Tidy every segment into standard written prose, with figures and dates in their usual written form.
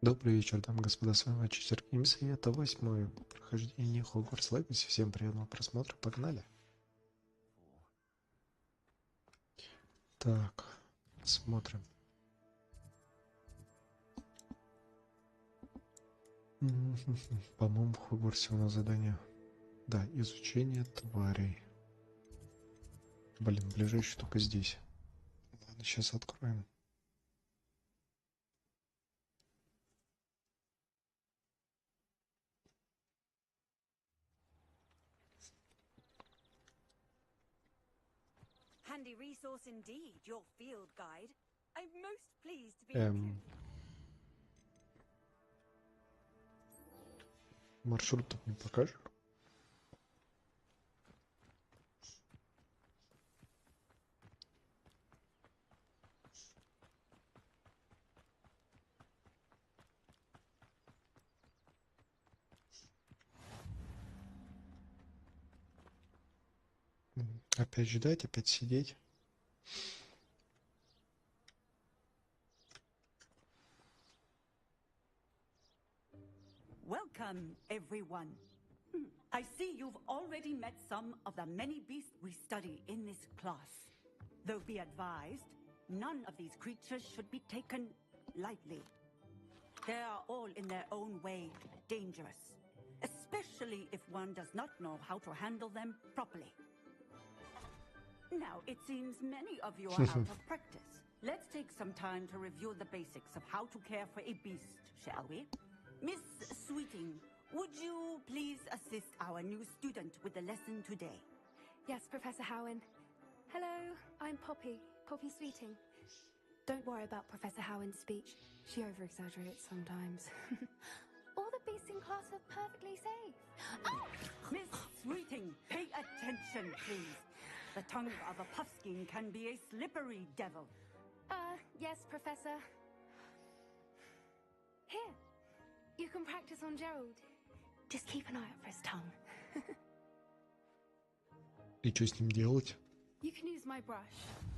Добрый вечер, дамы и господа, с вами учитель Гимса, и это 8-е прохождение Hogwarts Legacy. Всем приятного просмотра, погнали! Так, смотрим. По-моему, в Хогвартсе у нас задание. Да, изучение тварей. Блин, ближайший только здесь. Ладно, сейчас откроем. Handy resource indeed, your field guide. I'm most pleased to be included. Маршрут тут не покажешь? Опять ждать, опять сидеть. Welcome, everyone. I see you've already met some of the many beasts we study in this class. Though be advised, none of these creatures should be taken lightly. They are all in their own way dangerous, especially if one does not know how to handle them properly. Now, it seems many of you are out of practice. Let's take some time to review the basics of how to care for a beast, shall we? Miss Sweeting, would you please assist our new student with the lesson today? Yes, Professor Howen. Hello, I'm Poppy Sweeting. Don't worry about Professor Howen's speech. She over-exaggerates sometimes. All the beasts in class are perfectly safe. Oh! Miss Sweeting, pay attention, please. The tongue of a puffskein can be a slippery devil. Yes, Professor. Here, you can practice on Gerald. Just keep an eye out for his tongue. И что с ним делать? You can use my brush.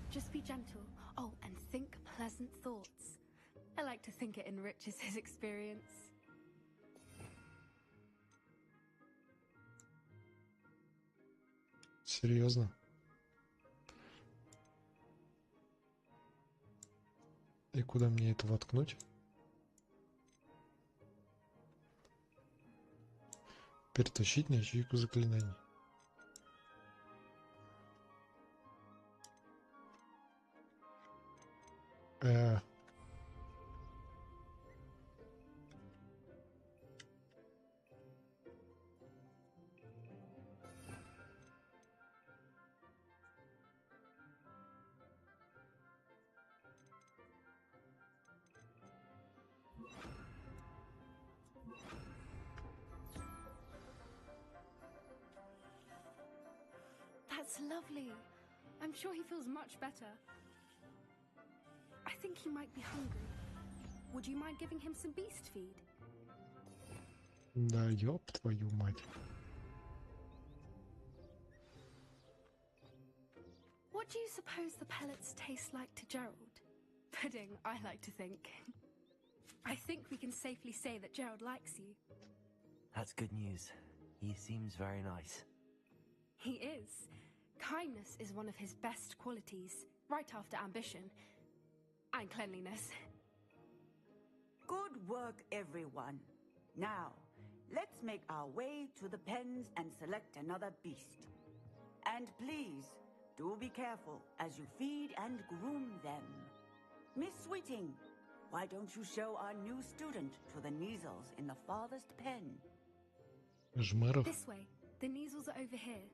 Just be gentle. Oh, and think pleasant thoughts. I like to think it enriches his experience. Серьезно? И куда мне это воткнуть? Перетащить на ячейку заклинаний. That's lovely. I'm sure he feels much better. I think he might be hungry. Would you mind giving him some beast feed? Да, ёб твою мать. What do you suppose the pellets taste like to Gerald? Pudding, I like to think. I think we can safely say that Gerald likes you. That's good news. He seems very nice. He is. Kindness is one of his best qualities, right after ambition and cleanliness. Good work, everyone. Now, let's make our way to the pens and select another beast. And please, do be careful as you feed and groom them. Miss Sweeting, why don't you show our new student to the Neasels in the farthest pen? Жмеров. This way. The Neasels are over here.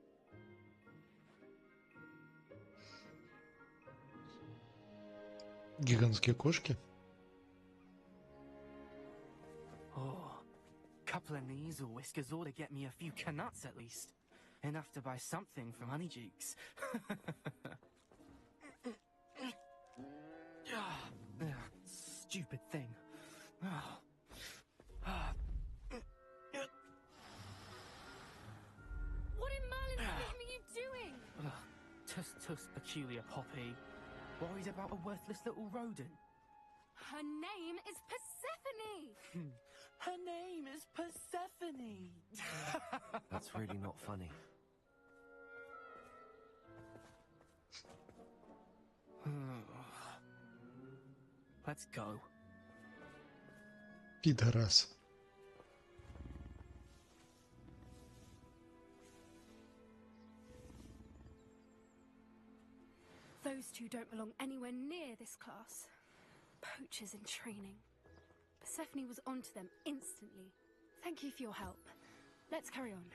Гигантские кошки. Oh, couple of Neasel whiskers ought to get me a few canuts at least. Enough to buy something from Honeydukes. Stupid thing. What in Merlin's name are you doing? Tuss, peculiar Poppy. Worried about a worthless little rodent. Her name is Persephone! Her name is Persephone. That's really not funny. Let's go. Пидорас. Those two don't belong anywhere near this class. Poachers in training. Persephone was onto them instantly. Thank you for your help. Let's carry on.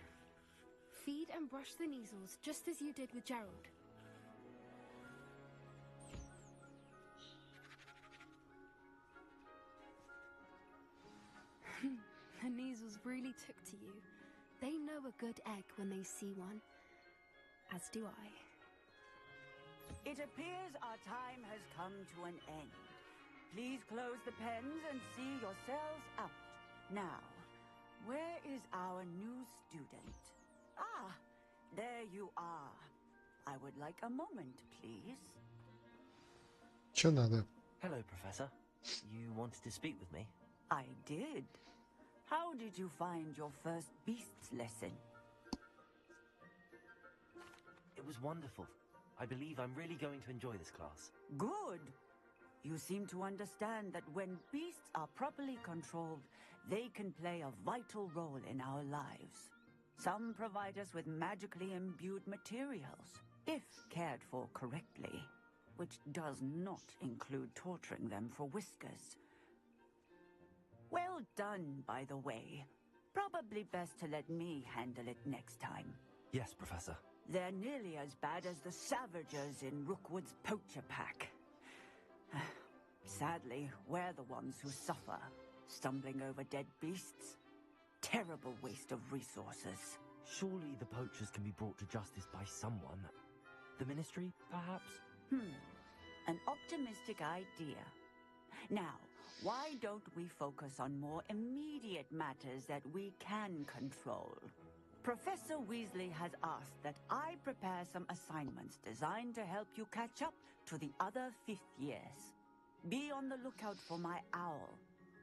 Feed and brush the measles just as you did with Gerald. The measles really took to you. They know a good egg when they see one. As do I. It appears our time has come to an end. Please close the pens and see yourselves out. Now, where is our new student? Ah, there you are. I would like a moment, please. Чё надо? Hello, Professor. You wanted to speak with me? I did. How did you find your first beasts lesson? It was wonderful. I believe I'm really going to enjoy this class. Good. You seem to understand that when beasts are properly controlled, they can play a vital role in our lives. Some provide us with magically imbued materials, if cared for correctly, which does not include torturing them for whiskers. Well done, by the way. Probably best to let me handle it next time. Yes, Professor. They're nearly as bad as the Savagers in Rookwood's poacher pack. Sadly, we're the ones who suffer, stumbling over dead beasts. Terrible waste of resources. Surely the poachers can be brought to justice by someone. The Ministry, perhaps? An optimistic idea. Now, why don't we focus on more immediate matters that we can control? Professor Weasley has asked that I prepare some assignments designed to help you catch up to the other 5th years. Be on the lookout for my owl.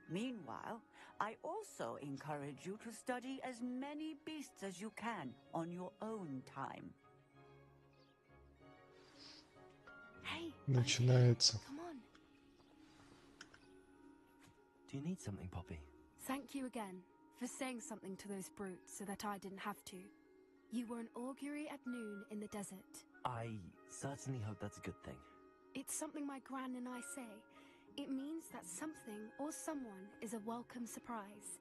Meanwhile, I also encourage you to study as many beasts as you can on your own time. Hey, Начинается. come on. Do you need something, Poppy? Thank you again for saying something to those brutes so that I didn't have to. You were an augury at noon in the desert. I certainly hope that's a good thing. It's something my gran and I say. It means that something or someone is a welcome surprise.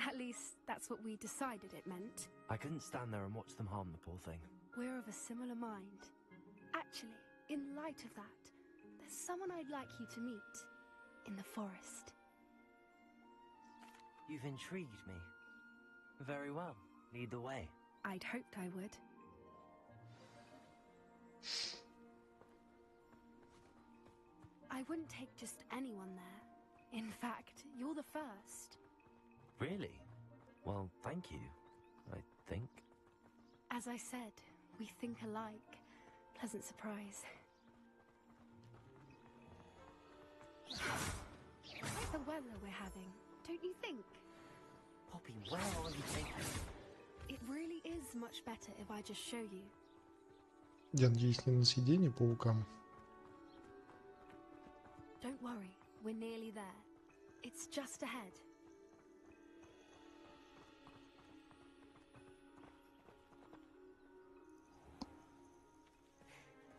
At least, that's what we decided it meant. I couldn't stand there and watch them harm the poor thing. We're of a similar mind. Actually, in light of that, there's someone I'd like you to meet. In the forest. You've intrigued me. Very well. Lead the way. I'd hoped I would. I wouldn't take just anyone there. In fact, you're the first. Really? Well, thank you, I think. As I said, we think alike. Pleasant surprise. Like the weather we're having, don't you think? Poppy, where are you taking me? It really is much better if I just show you. Я надеюсь, не на съедение паукам. Don't worry, we're nearly there. It's just ahead.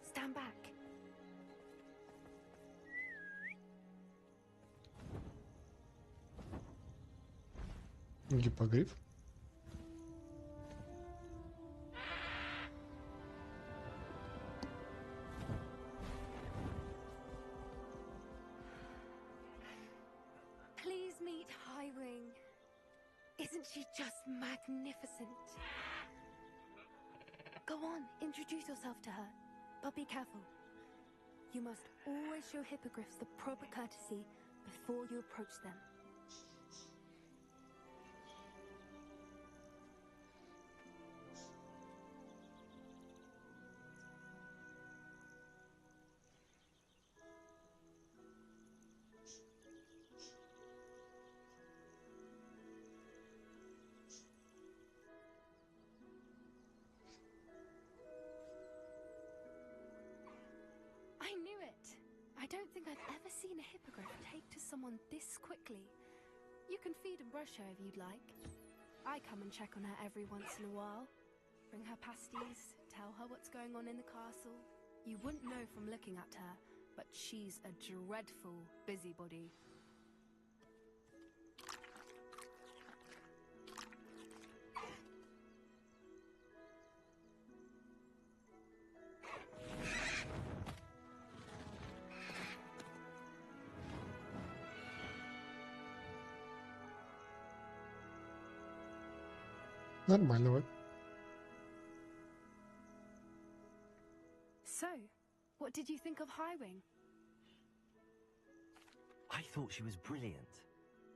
Stand back. Гиппогриф. Please meet Highwing. Isn't she just magnificent? Go on, introduce yourself to her. But be careful. You must always show hippogriffs the proper courtesy before you approach them. don't think I've ever seen a hippogriff take to someone this quickly. You can feed and brush her if you'd like. I come and check on her every once in a while. Bring her pasties, tell her what's going on in the castle. You wouldn't know from looking at her, but she's a dreadful busybody. Нормально, вот. So, what did you think of Highwing? I thought she was brilliant.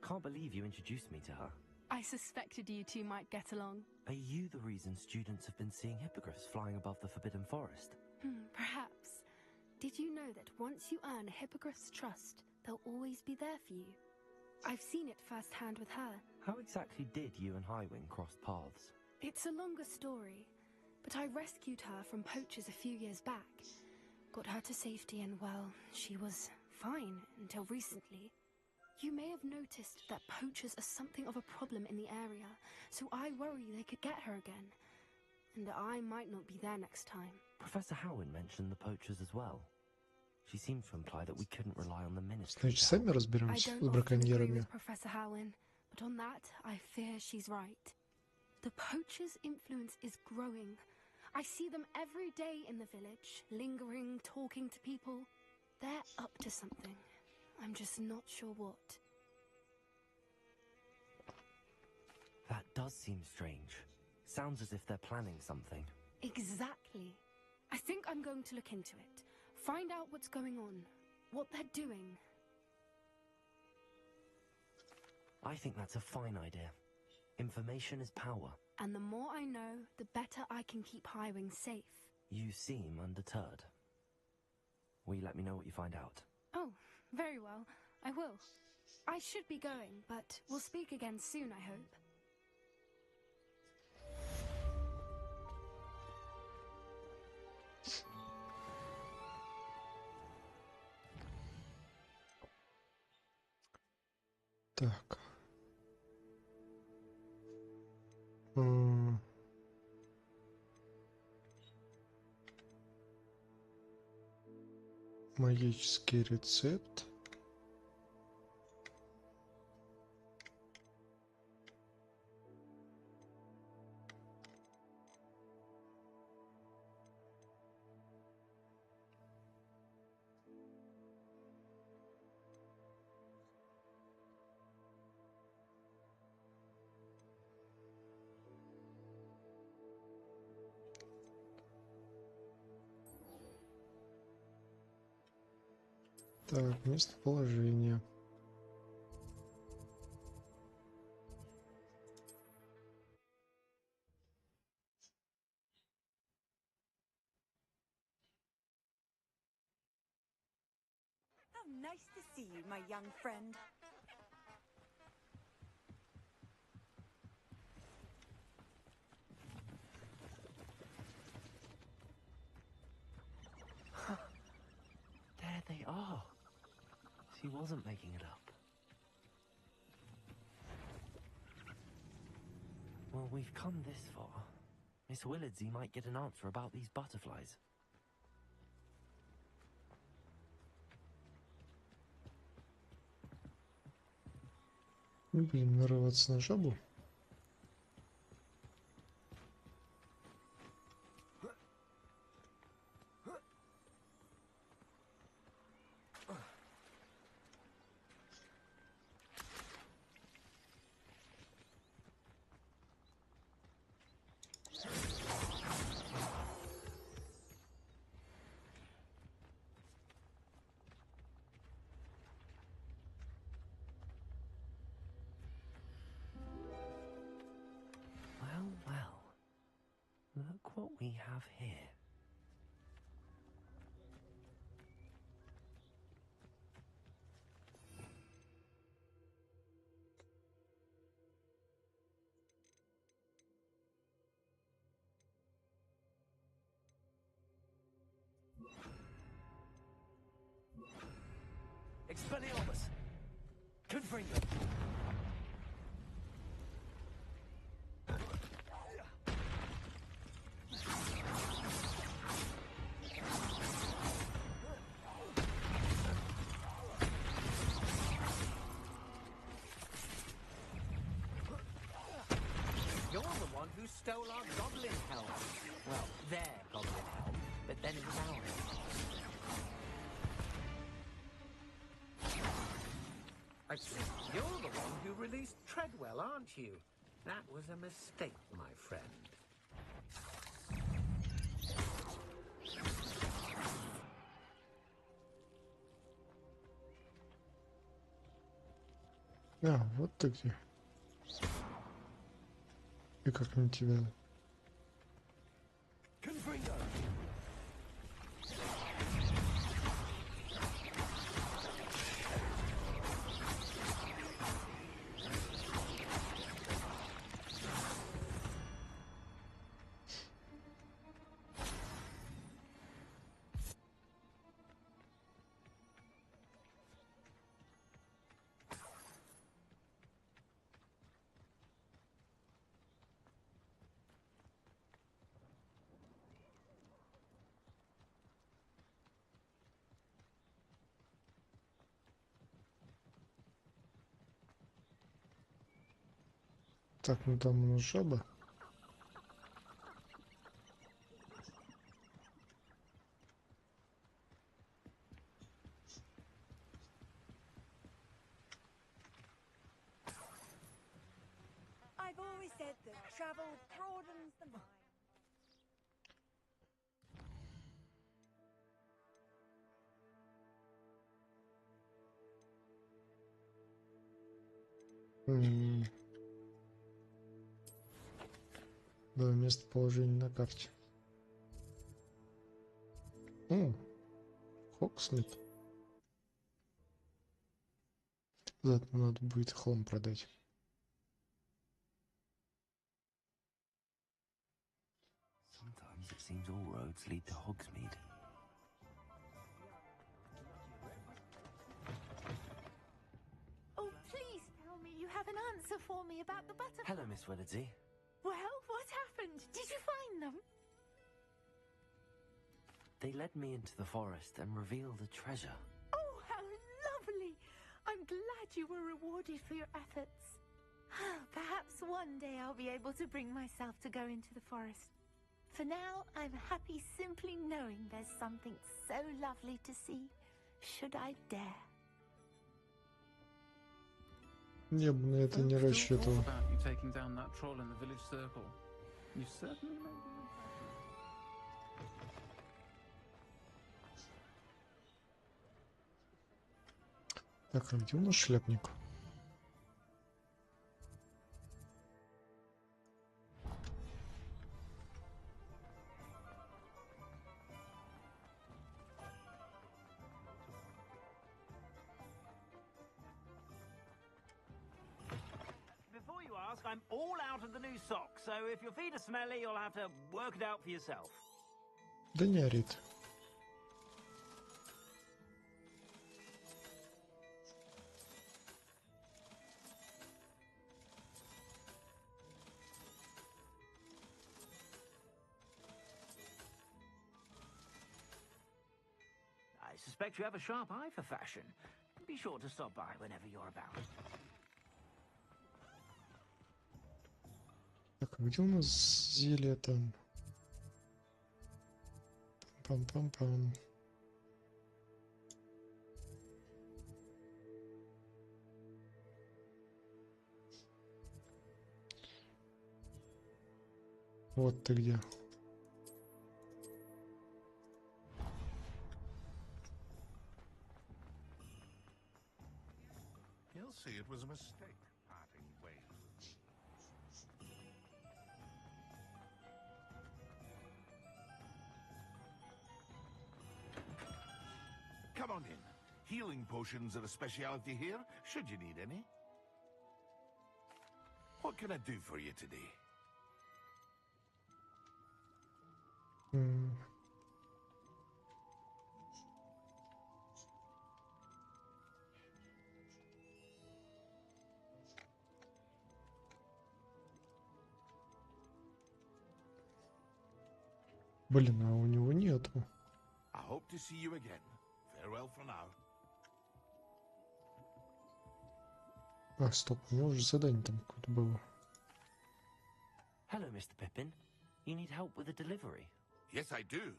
Can't believe you introduced me to her. I suspected you two might get along. Are you the reason students have been seeing hippogriffs flying above the Forbidden Forest? Perhaps. Did you know that once you earn a hippogriff's trust, they'll always be there for you? I've seen it firsthand with her. How exactly did you and Highwing cross paths? It's a longer story, but I rescued her from poachers a few years back. Got her to safety and, well, she was fine until recently. You may have noticed that poachers are something of a problem in the area, so I worry they could get her again. And I might not be there next time. Professor Howin mentioned the poachers as well. She seemed to imply that we couldn't rely on the ministry. Значит, сами I разберемся don't с often agree браконьерами. with Professor Howin, but on that, I fear she's right. The poachers' influence is growing. I see them every day in the village, lingering, talking to people. They're up to something. I'm just not sure what. That does seem strange. Sounds as if they're planning something. Exactly. I think I'm going to look into it. Find out what's going on, what they're doing. I think that's a fine idea. Information is power. And the more I know, the better I can keep Highwing safe. You seem undeterred. Will you let me know what you find out? Oh, very well. I will. I should be going, but we'll speak again soon, I hope. Так. Магический рецепт. Так, местоположение. How nice to see you, my young friend. There they are. She wasn't making it up. Well, we've come this far. Miss Willardsey might get an answer about these butterflies. Не будем нарываться на жабу. Well, well. Look what we have here. You're the one who stole our goblin helm. Well, their goblin helm, but then it's ours. I think you're the one who released Treadwell, aren't you? That was a mistake, my friend. А, вот ты где. И как на тебя? Так, ну там у нас жаба. I've always said that travel broadens the mind. Да, местоположение на карте. Хоксмит. Заодно надо будет хлам продать. Sometimes it seems all roads lead to Hogsmeade. Oh, please tell me you have an answer for me about the butterfly. Hello, Miss Willardsey. Well, what happened? Did you find them? They led me into the forest and revealed a treasure. Oh, how lovely! I'm glad you were rewarded for your efforts. Perhaps one day I'll be able to bring myself to go into the forest. For now, I'm happy simply knowing there's something so lovely to see, should I dare. Я бы на это не рассчитывал. About you taking down that troll in the village circle. You certainly made an impression. Так, а где у нас шляпник? Before you ask, I'm all out of the new socks, so if your feet are smelly, you'll have to work it out for yourself. Да не орит. I suspect you have a sharp eye for fashion. Be sure to stop by whenever you're about. Так, а где у нас зелье там? Пам-пам-пам. Вот ты где. He'll see it was a mistake, parting ways. Come on in. Healing potions are a specialty here, should you need any. What can I do for you today? Блин, а у него нету. I hope to see you again. Farewell for now. А, стоп, у него уже задание там какое-то было. Hello, Mr. Pippin. You need help with a delivery? Yes, I do.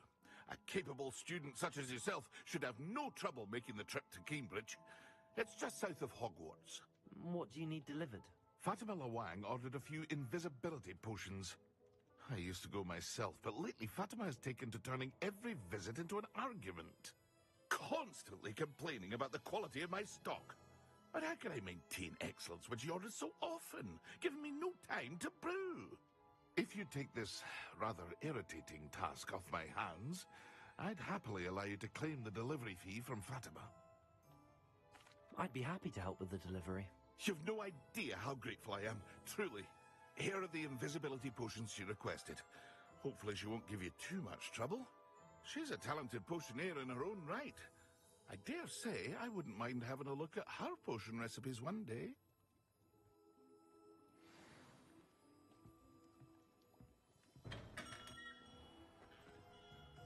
A capable student such as yourself should have no trouble making the trip to Cambridge. It's just south of Hogwarts. What do you need delivered? Fatima Lawang ordered a few invisibility potions. I used to go myself, but lately Fatima has taken to turning every visit into an argument. Constantly complaining about the quality of my stock. But how can I maintain excellence when she orders so often, giving me no time to brew? If you take this rather irritating task off my hands, I'd happily allow you to claim the delivery fee from Fatima. I'd be happy to help with the delivery. You've no idea how grateful I am, truly. Here are the invisibility potions she requested. Hopefully she won't give you too much trouble. She's a talented potioneer in her own right. I dare say I wouldn't mind having a look at her potion recipes one day.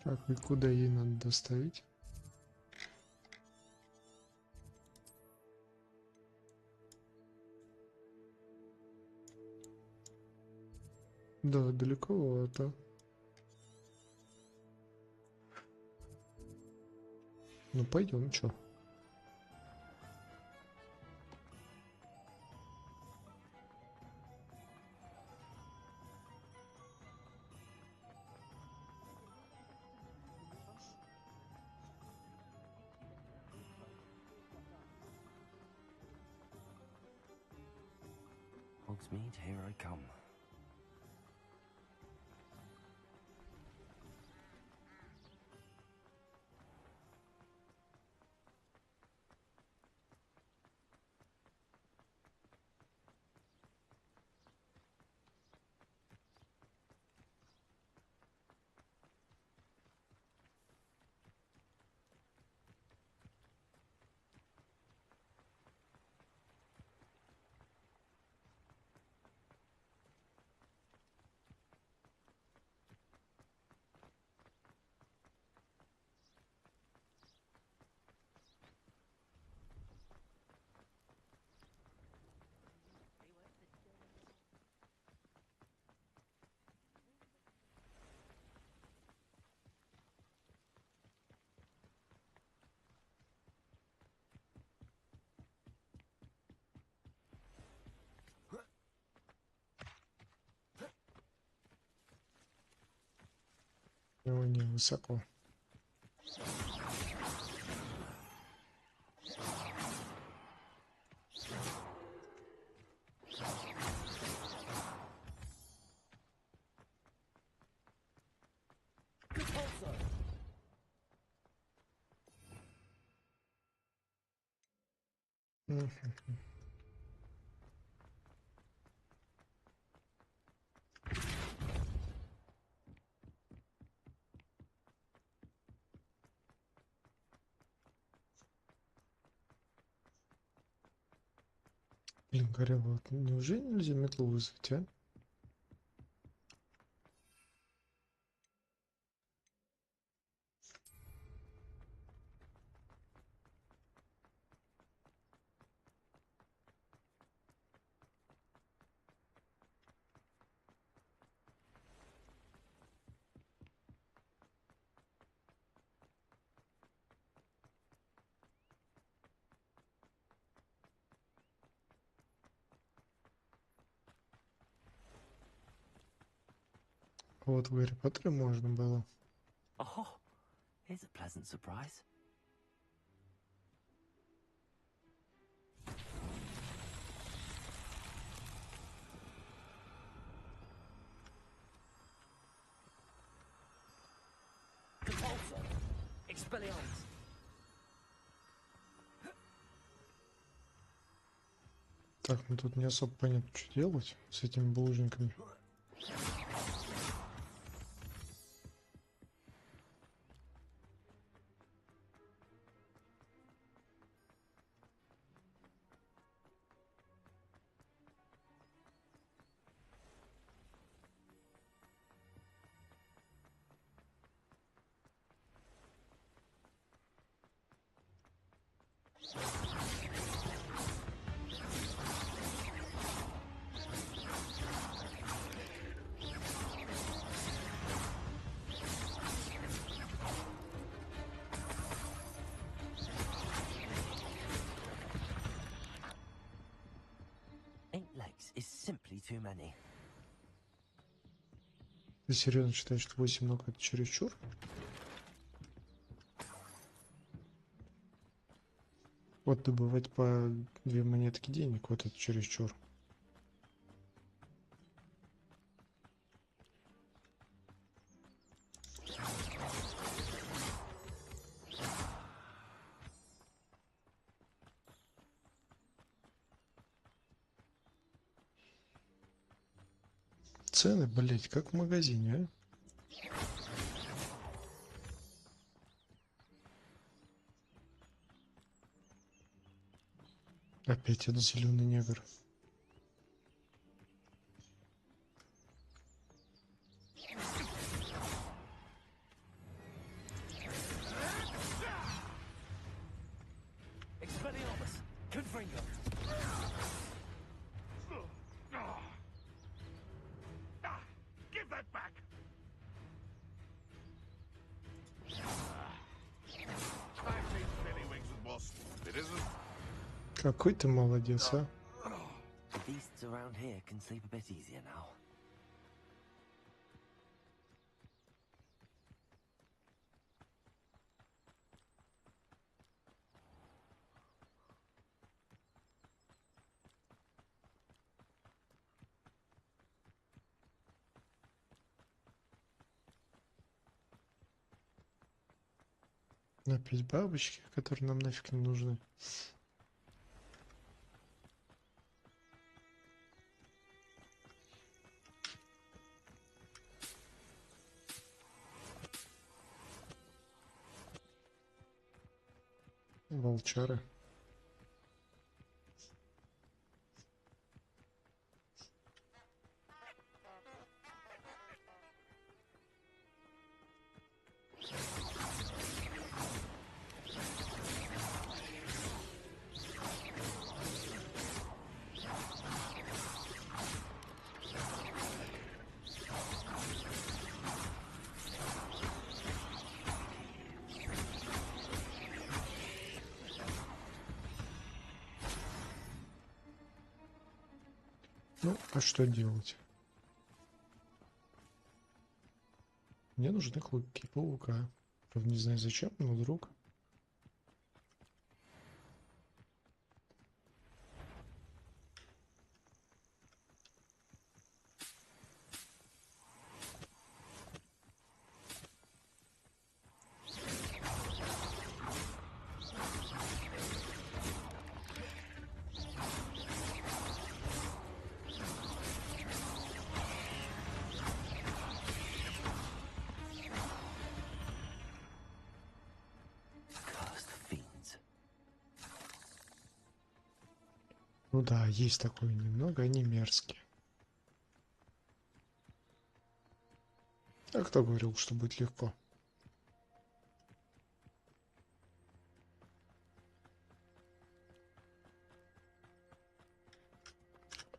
Так, и куда ей надо доставить? Да, далековато. Ну, пойдем, чё? Hogsmeade, here I come. Его не высоко. Блин, Гарри, вот неужели нельзя метлу вызвать, а? Вот в Гарри Поттере можно было. Oh, here's a pleasant surprise. Expelliarmus. Так, ну тут не особо понятно, что делать с этими булыжниками. many. Ты серьезно считаешь, что 8 ног это чересчур? Вот добывать по 2 монетки денег, вот это чересчур. Цены, блять, как в магазине, а? Опять этот зеленый негр. Какой ты молодец, а? The beasts around here can sleep a bit easier now. Опять бабочки, которые нам нафиг не нужны. Волчары. Ну, а что делать? Мне нужны клыки паука. Правда, не знаю зачем, но вдруг. Ну да, есть такое немного, они мерзкие. А кто говорил, что будет легко?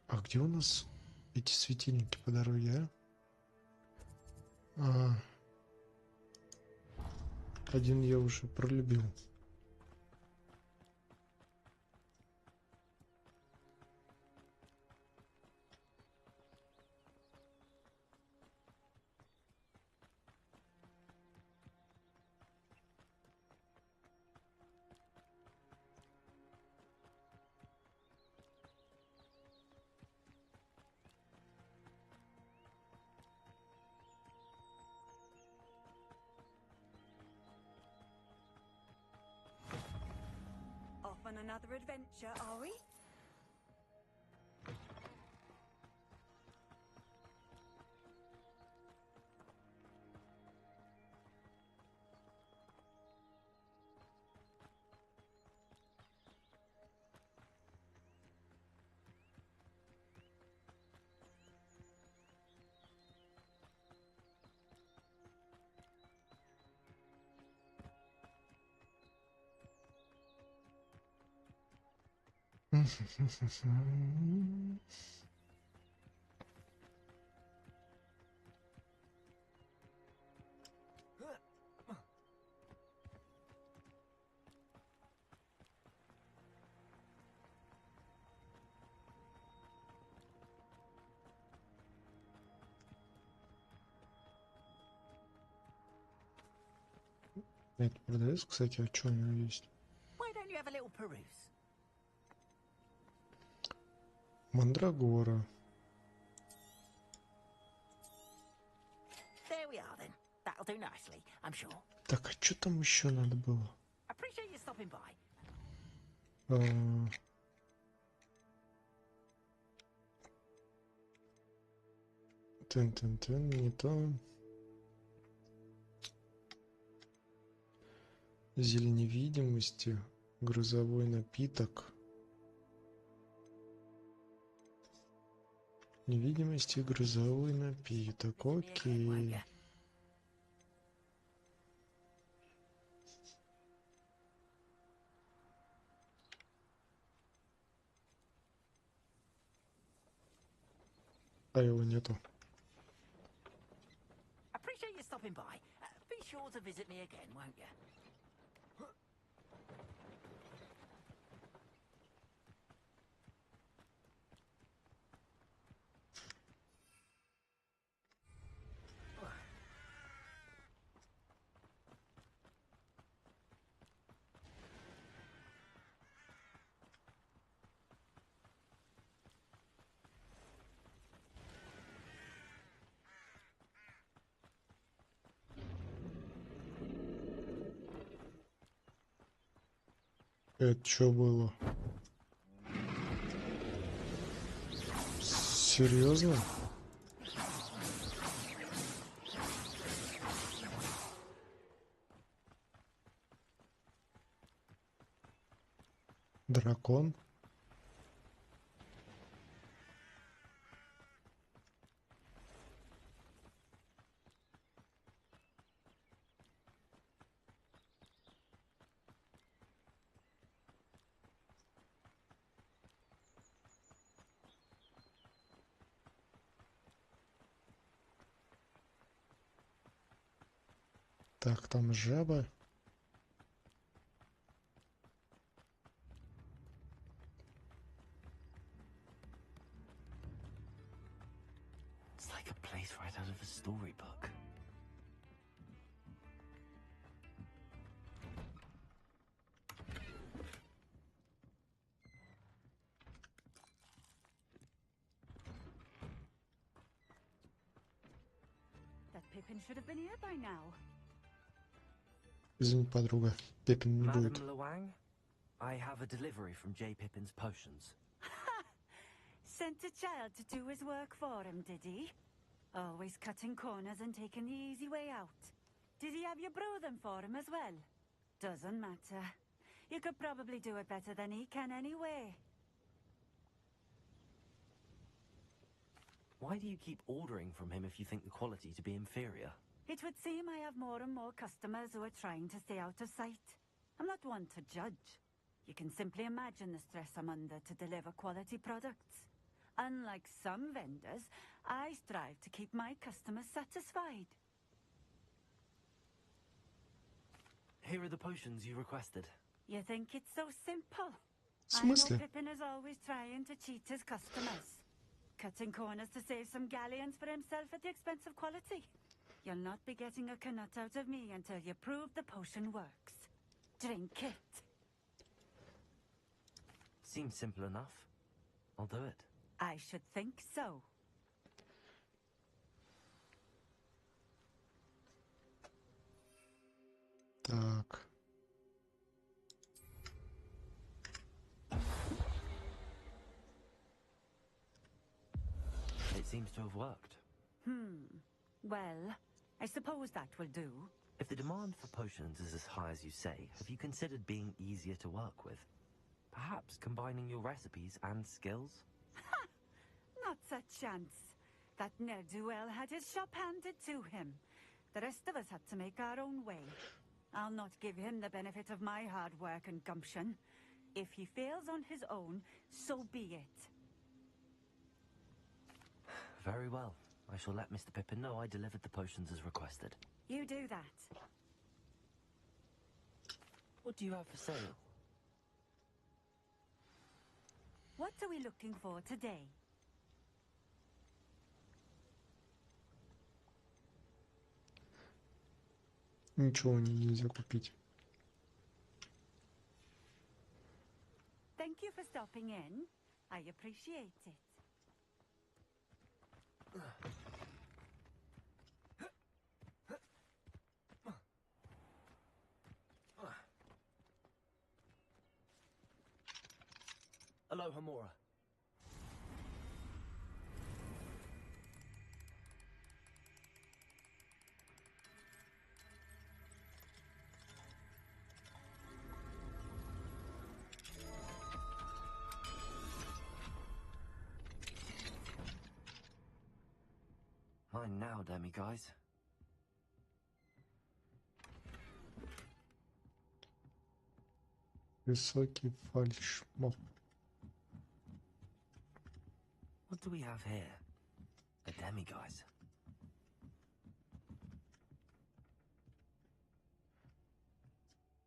А где у нас эти светильники по дороге, а? Один я уже пролюбил. Off on another adventure, are we? Это продается, кстати, а что у него есть? Why don't you have a little peruse? Мандрагора. There we are then. That'll do nicely, I'm sure. Так, а что там еще надо было? Appreciate you stopping by. Тын-тын-тын, не то. Зелень невидимости, грузовой напиток. Невидимости, грузовой напиток, окей. А его нету. Appreciate you stopping by. Be sure to visit me again, won't you? Это что было? Серьезно? Дракон? Так, там жаба. It's like a place right out of a storybook. That Pippin should have been here by now. Извини, подруга. Пеппин не Madam будет. Luang, I have a delivery from J. Pippin's potions. Sent a child to do his work for him, did he? Always cutting corners and taking the easy way out. Did he have you brew them for him as well? Doesn't matter. You could probably do it better than he can anyway. Why do you keep ordering from him if you think the quality to be inferior? It would seem I have more and more customers who are trying to stay out of sight. I'm not one to judge. You can simply imagine the stress I'm under to deliver quality products. Unlike some vendors, I strive to keep my customers satisfied. Here are the potions you requested. You think it's so simple? В I know смысле? Pippin is always trying to cheat his customers. Cutting corners to save some galleons for himself at the expense of quality. You'll not be getting a canut out of me until you prove the potion works. Drink it. Seems simple enough. I'll do it. I should think so. Так. It seems to have worked. Well, I suppose that will do. If the demand for potions is as high as you say, have you considered being easier to work with? Perhaps combining your recipes and skills? Not a chance. That ne'er-do-well had his shop handed to him. The rest of us had to make our own way. I'll not give him the benefit of my hard work and gumption. If he fails on his own, so be it. Very well. I shall let Mr. Pippin know I delivered the potions as requested. You do that. What do you have for sale? What are we looking for today? Ничего не нельзя купить. Thank you for stopping in. I appreciate it. Aloha Mora. Mine now, guys. Высокий фальшмоб. What do we have here? A demiguise.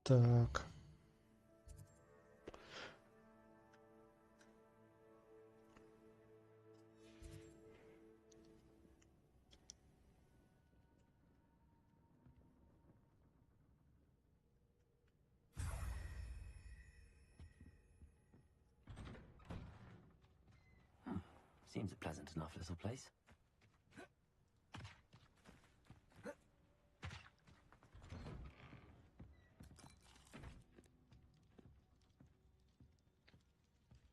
Так. Seems a pleasant enough little place.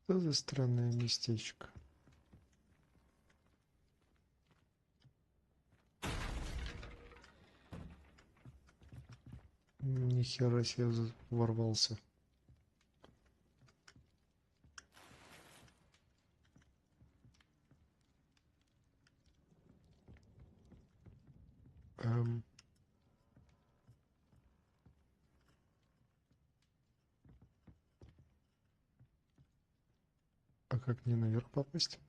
Что за странное местечко? Нихера себе ворвался. А как мне наверх попасть?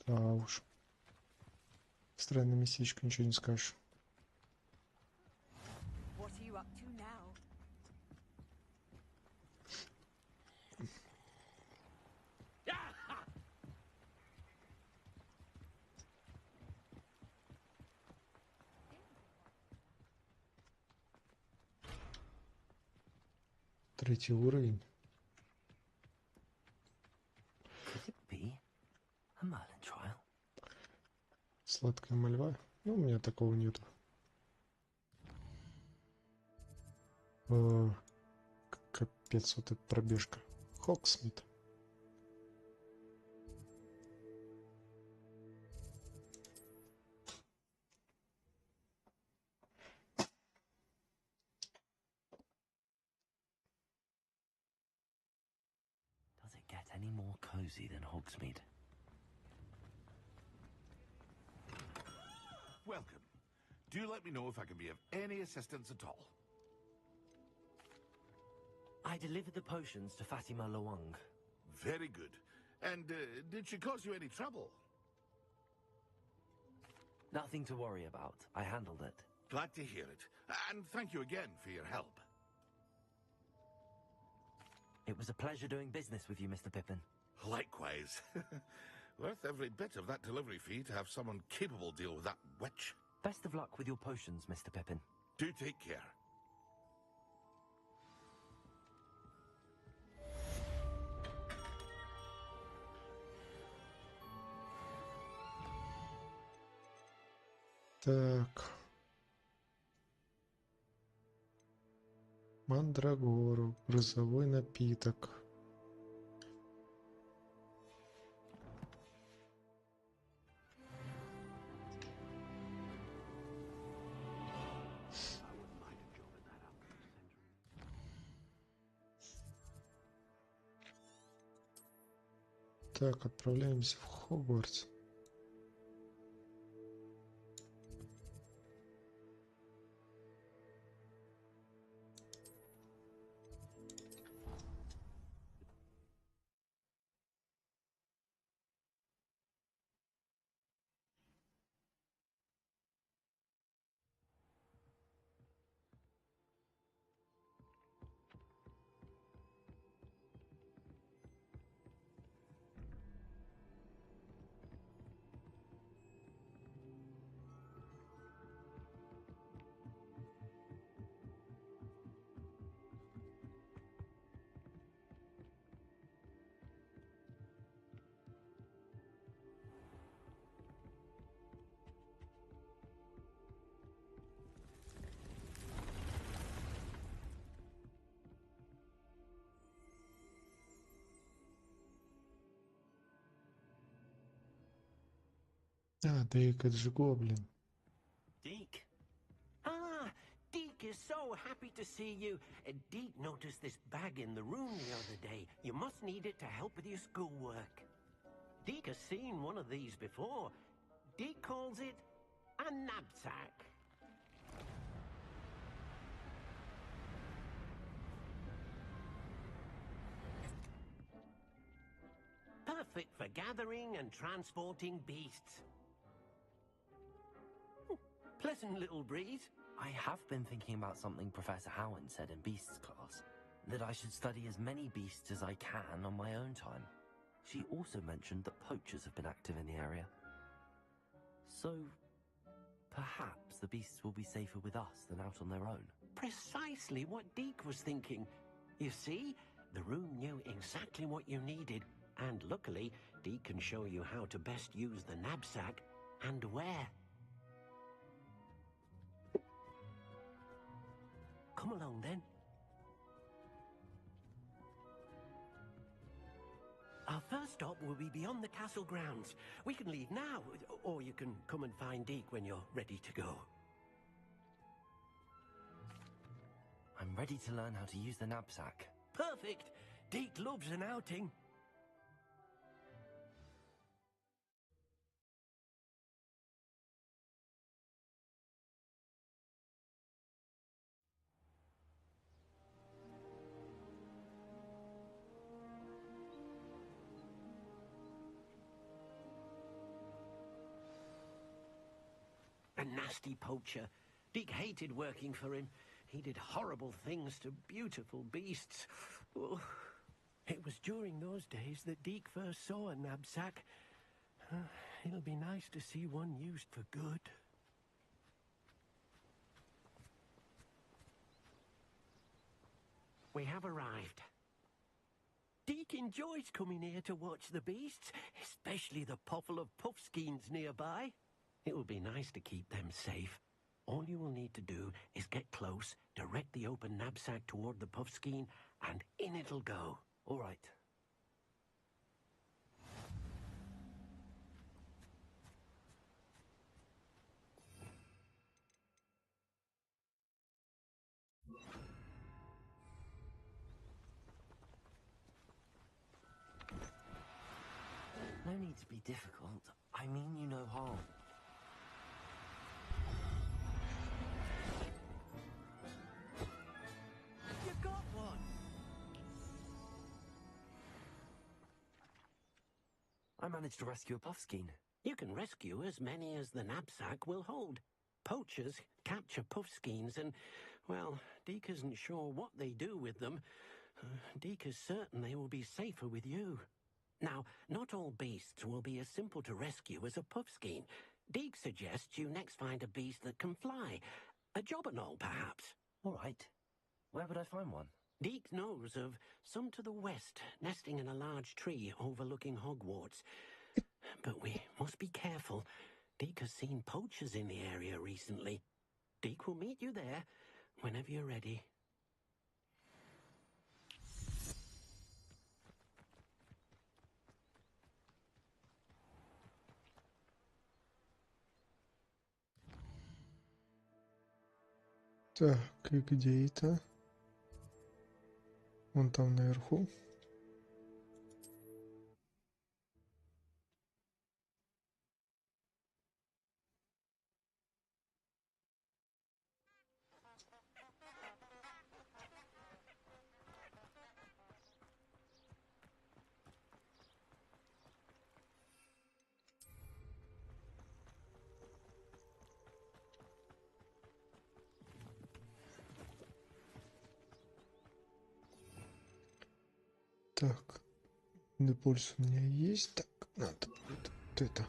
Да уж. Странное местечко, ничего не скажешь. What are you up to now? Третий уровень. Could it be a Merlin trial? Сладкая мольва. Ну, у меня такого нету. Капец, вот эта пробежка. Хогсмит. Does it get any more cozy than Hogsmeade? Welcome. Do let me know if I can be of any assistance at all. I delivered the potions to Fatima Lawang. Very good. And did she cause you any trouble? Nothing to worry about. I handled it. Glad to hear it. And thank you again for your help. It was a pleasure doing business with you, Mr. Pippin. Likewise. Worth every bit of that delivery fee to have someone capable deal with that witch. Best of luck with your potions, Mr. Pippin. Do take care. Так. Мандрагору. Грозовой напиток. Так, отправляемся в Хогвартс. А, Дейк, это же гоблин. Deke? Ah, Deke is so happy to see you. Deke noticed this bag in the room the other day. You must need it to help with your schoolwork. Deke has seen one of these before. Deke calls it a knapsack. Perfect for gathering and transporting beasts. Pleasant little breeze. I have been thinking about something Professor Howard said in Beasts class, that I should study as many beasts as I can on my own time. She also mentioned that poachers have been active in the area. So, perhaps the beasts will be safer with us than out on their own. Precisely what Deke was thinking. You see, the room knew exactly what you needed, and luckily, Deke can show you how to best use the knapsack and where. Come along then. Our first stop will be beyond the castle grounds. We can leave now, or you can come and find Deke when you're ready to go. I'm ready to learn how to use the knapsack. Perfect! Deke loves an outing. A nasty poacher. Deke hated working for him. He did horrible things to beautiful beasts. Oh, it was during those days that Deke first saw a knapsack. It'll be nice to see one used for good. We have arrived. Deke enjoys coming here to watch the beasts, especially the potful of puffskeins nearby. It will be nice to keep them safe. All you will need to do is get close, direct the open knapsack toward the puffskein, and in it'll go. All right. No need to be difficult. I mean you no harm. You got one! I managed to rescue a puffskein. You can rescue as many as the knapsack will hold. Poachers capture puffskeins and, well, Deke isn't sure what they do with them. Deke is certain they will be safer with you. Now, not all beasts will be as simple to rescue as a puffskein. Deke suggests you next find a beast that can fly. A jobberknoll, perhaps. All right. Where would I find one? Deke knows of some to the west, nesting in a large tree overlooking Hogwarts. But we must be careful. Deke has seen poachers in the area recently. Deke will meet you there whenever you're ready. Так, и где это? Вон там наверху. Так, импульс у меня есть. Так, надо будет вот это.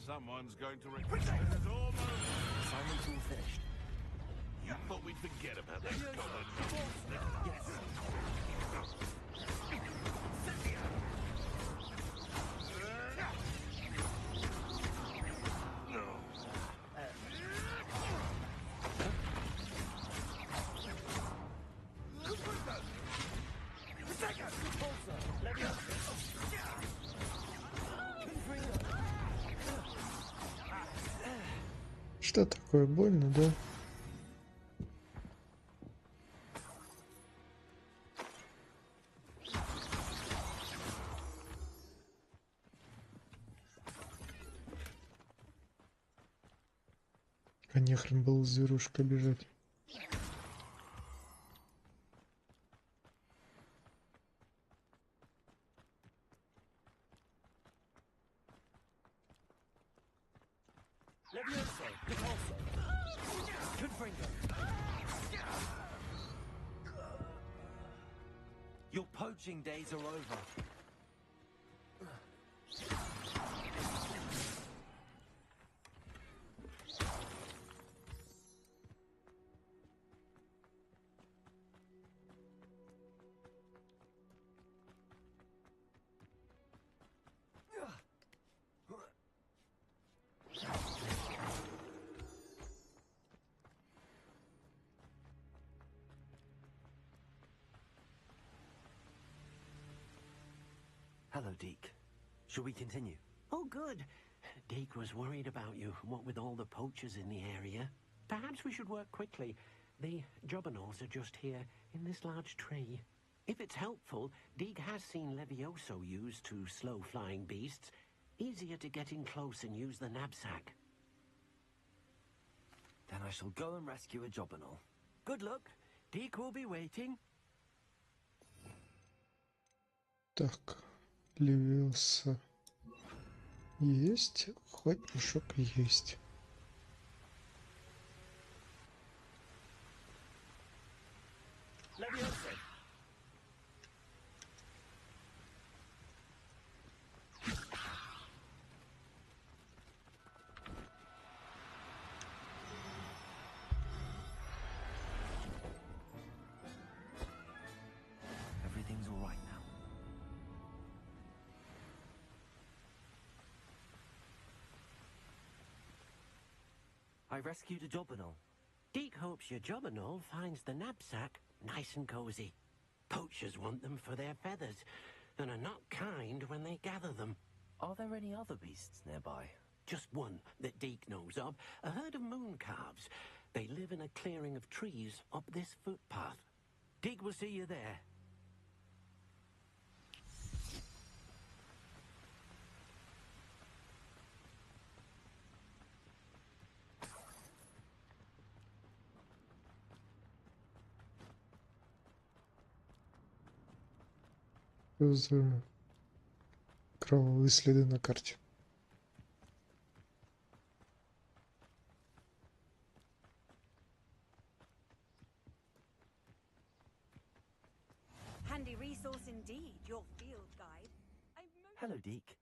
Someone's going to regret it. It's almost... Assignment's all finished. You thought we'd forget about this goblin. Yes. Что такое, больно, да? А нехрен было зверушка бежать. Your poaching days are over. Hello, Deke. Shall we continue? Oh, good. Deke was worried about you, what with all the poachers in the area. Perhaps we should work quickly. The jobberknolls are just here, in this large tree. If it's helpful, Deke has seen Levioso used to slow flying beasts. Easier to get in close and use the knapsack. Then I shall go and rescue a jobberknoll. Good luck. Deke will be waiting. Так, Левиоса есть, хоть мешок есть. Levioso. Everything's all right now. I rescued a jobberknoll. Deke hopes your jobberknoll finds the knapsack nice and cozy. Poachers want them for their feathers, and are not kind when they gather them. Are there any other beasts nearby? Just one that Deke knows of, a herd of moon calves. They live in a clearing of trees up this footpath. Deke will see you there. Что за кровавые следы на карте? Handy resource indeed, your field guide. Hello, Deke.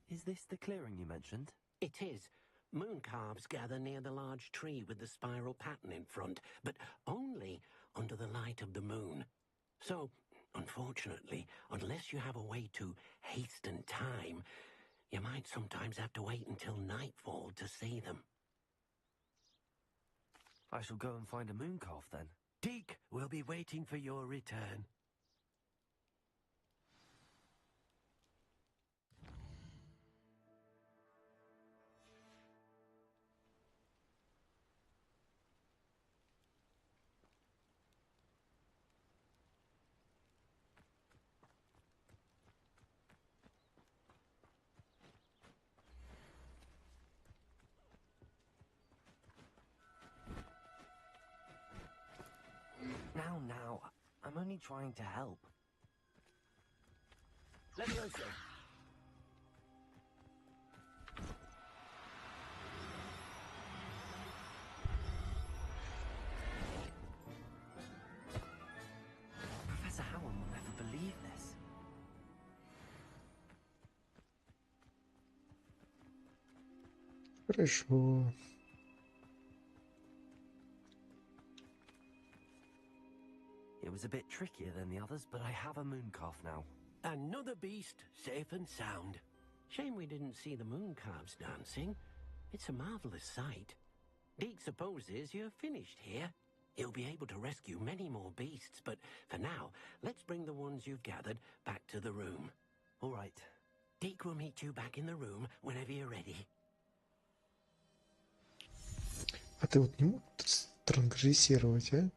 Is this the clearing you mentioned? It is. Moon calves gather near the large tree with the spiral pattern in front, but only under the light of the moon. So, unfortunately, unless you have a way to hasten time, you might sometimes have to wait until nightfall to see them. I shall go and find a moon calf then. Deke will be waiting for your return. Now, I'm only trying to help. Levioso. Professor Howard will never believe this. Хорошо. It was a bit trickier than the others, but I have a moon calf now. Another beast, safe and sound. Shame we didn't see the moon calves dancing. It's a marvelous sight. Deke supposes you're finished here. He'll be able to rescue many more beasts, but for now, let's bring the ones you've gathered back to the room. All right. Deke will meet you back in the room whenever you're ready. А ты вот не мог транжирировать, а?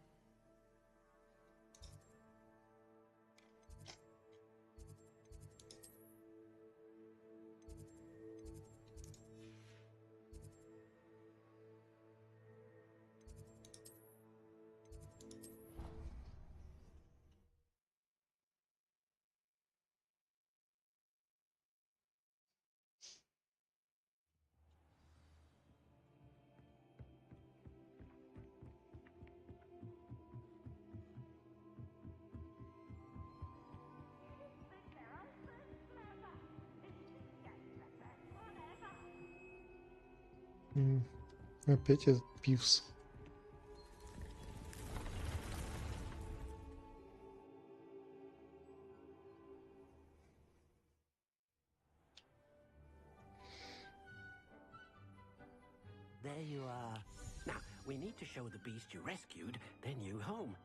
Опять этот пивс. There you are. Now, we need to show the beast you rescued their new home.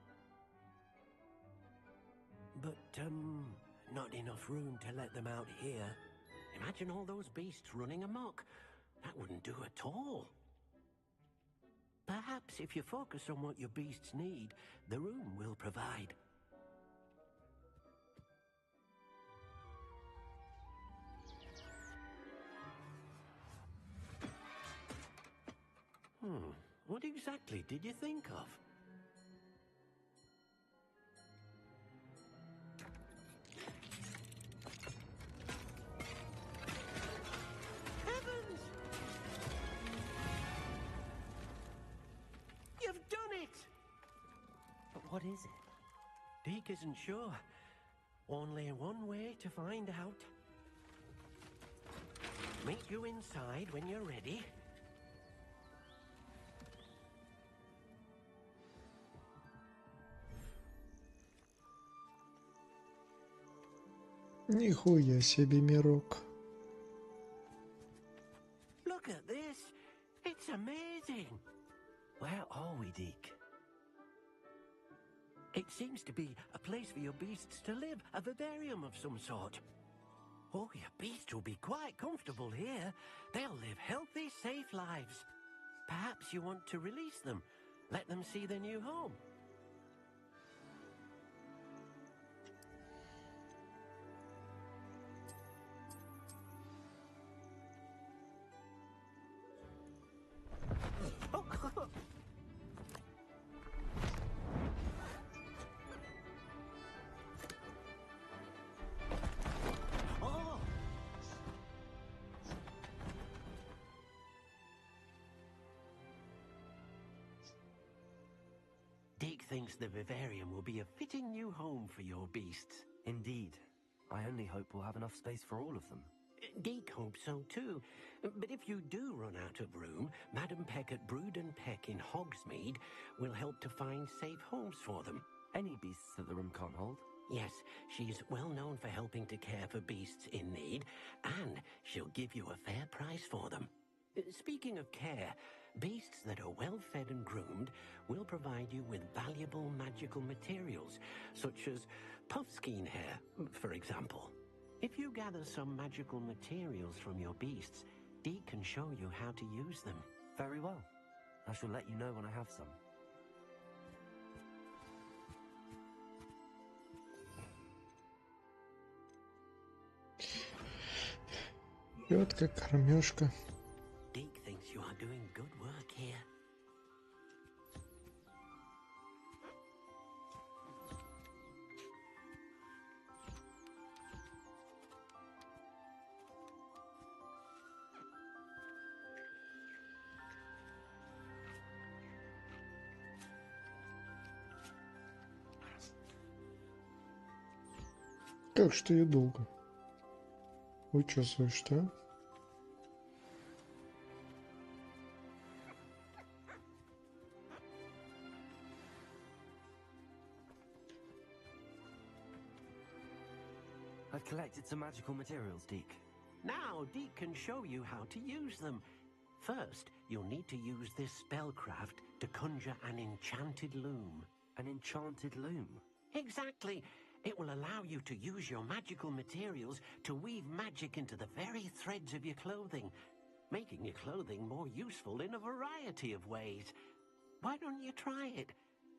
But, not enough room to let them out here. Imagine all those beasts running amok. That wouldn't do at all. Perhaps if you focus on what your beasts need, the room will provide. What exactly did you think of? Heavens! You've done it! But what is it? Deke isn't sure. Only one way to find out. Meet you inside when you're ready. Нихуя себе мирок. Look at this. It's amazing. Where are we, Deke? It seems to be a place for your beasts to live, a vivarium of some sort. Oh, your beasts will be quite comfortable here. They'll live healthy, safe lives. Perhaps you want to release them, let them see their new home. Deke thinks the vivarium will be a fitting new home for your beasts. Indeed. I only hope we'll have enough space for all of them. Deke hopes so too. But if you do run out of room, Madam Peck at Brood and Peck in Hogsmeade will help to find safe homes for them. Any beasts that the room can't hold? Yes, she's well known for helping to care for beasts in need, and she'll give you a fair price for them. Speaking of care, beasts that are well fed and groomed will provide you with valuable magical materials, such as puffskein hair, for example. If you gather some magical materials from your beasts, Deke can show you how to use them. Very well. I shall let you know when I have some. И вот как кормежка. Deke thinks you are doing good work here. Как что я долго? Участвуешь, что? I've collected some magical materials, Deke. Now, Deke can show you how to use them. First, you'll need to use this spellcraft to conjure an enchanted loom. An enchanted loom? Exactly. It will allow you to use your magical materials to weave magic into the very threads of your clothing. making your clothing more useful in a variety of ways. Why don't you try it?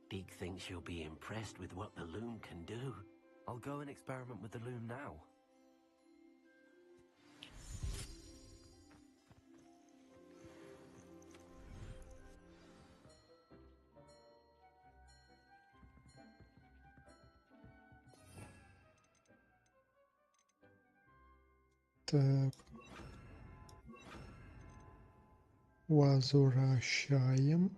Deke thinks you'll be impressed with what the loom can do. I'll go and experiment with the loom now. Так. Возвращаем.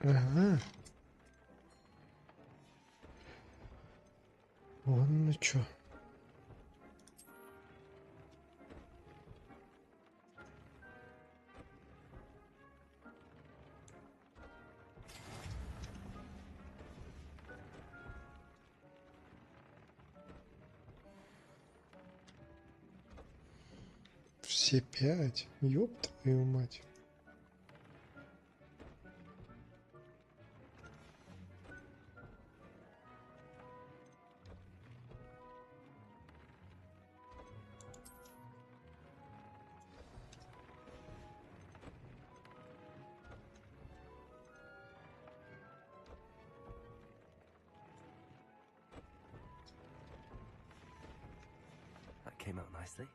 Ага. Вон на чё. Все 5? Ёб твою мать. That came out nicely.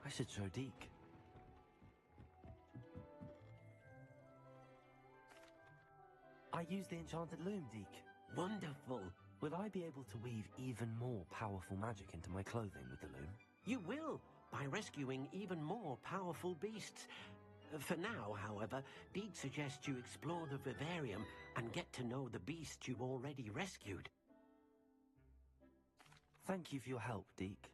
I should show Deke. I used the enchanted loom, Deke. Wonderful. Will I be able to weave even more powerful magic into my clothing with the loom? You will, by rescuing even more powerful beasts. For now, however, Deke suggests you explore the vivarium and get to know the beasts you've already rescued. Thank you for your help, Deke.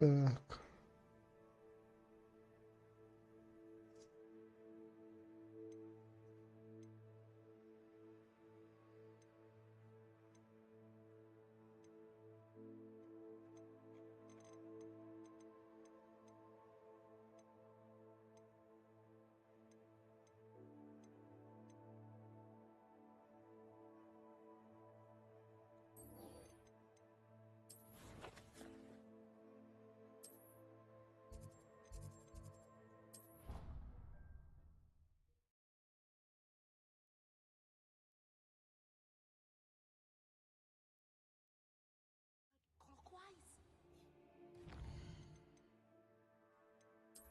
Так.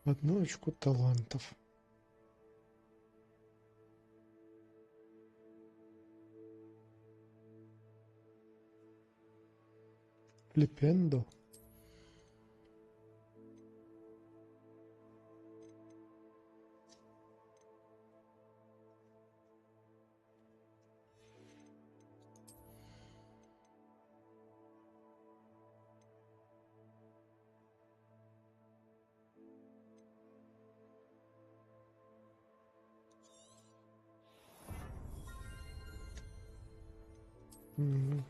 Одну очку талантов. Лепендо. Мгм.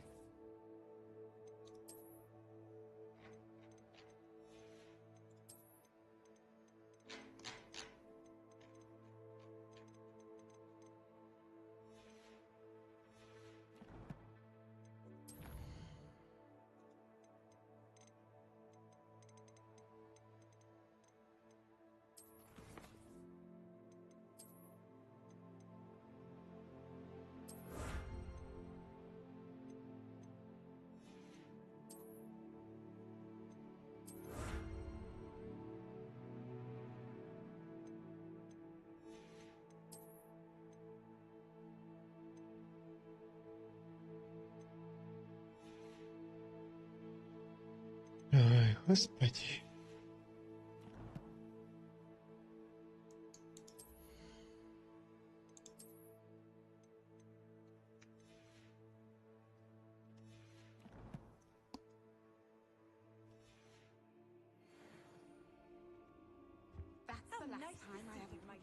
Ай, господи. That's the last time I ever might.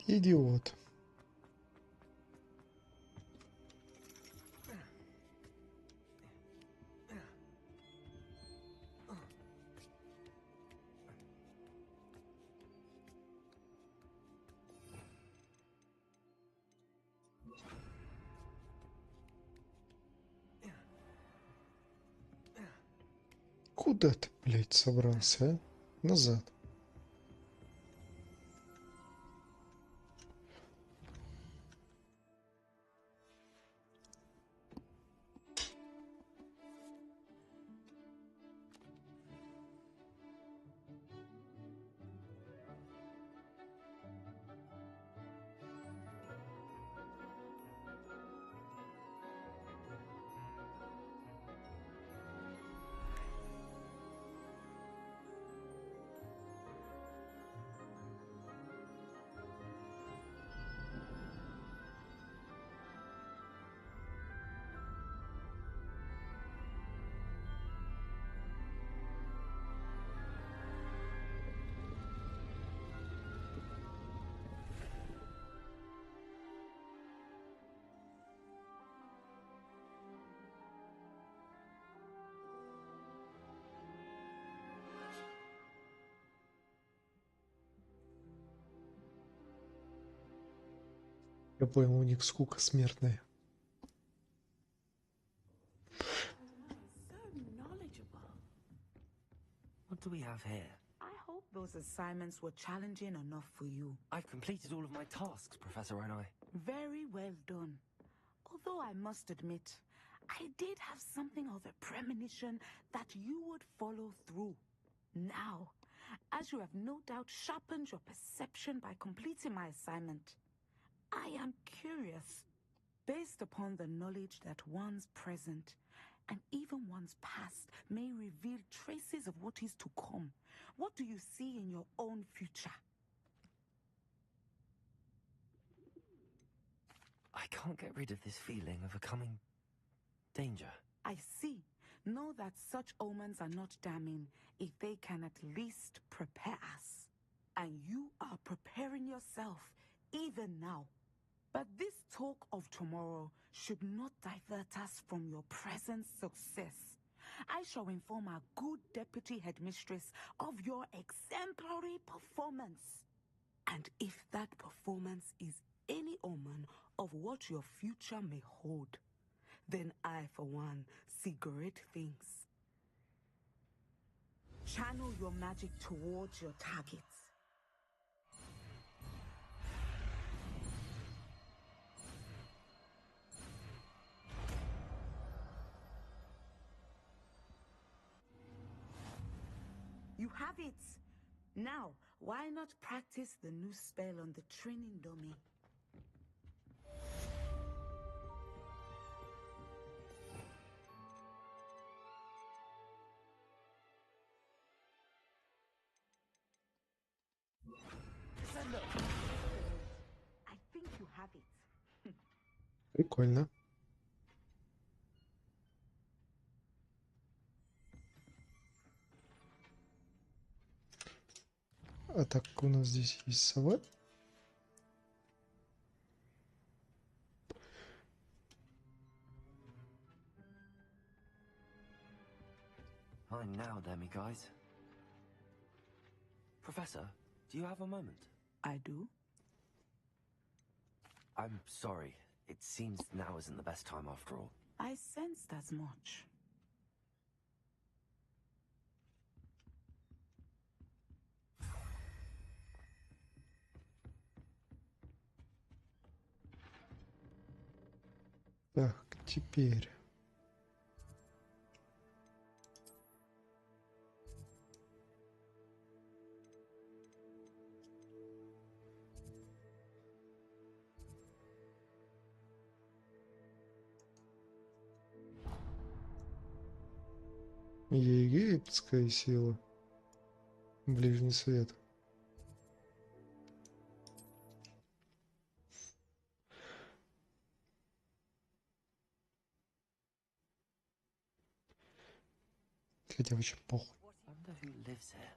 Идиот. Куда ты, блядь, собрался, а? Назад. Я понял, у них скука смертная. What do we have here? I hope those assignments were challenging enough for you. I've completed all of my tasks, Professor Onai. Very well done. Although I must admit, I did have something of a premonition that you would follow through. Now, as you have no doubt sharpened your perception by completing my assignment, I am curious, based upon the knowledge that one's present and even one's past may reveal traces of what is to come. What do you see in your own future? I can't get rid of this feeling of a coming danger. I see. Know that such omens are not damning if they can at least prepare us. And you are preparing yourself, even now. But this talk of tomorrow should not divert us from your present success. I shall inform our good deputy headmistress of your exemplary performance. And if that performance is any omen of what your future may hold, then I, for one, see great things. Channel your magic towards your targets. You have it! Now, why not practice the new spell on the training dummy? I think you have it. Прикольно. А так у нас здесь есть сова. I'm now, Demi, guys. Professor, do you have a moment? I do. I'm sorry. It seems now isn't the best time after all. I sensed as much. Так, теперь. Египетская сила. Ближний свет. Хотя вообще похуй. Wonder who lives here.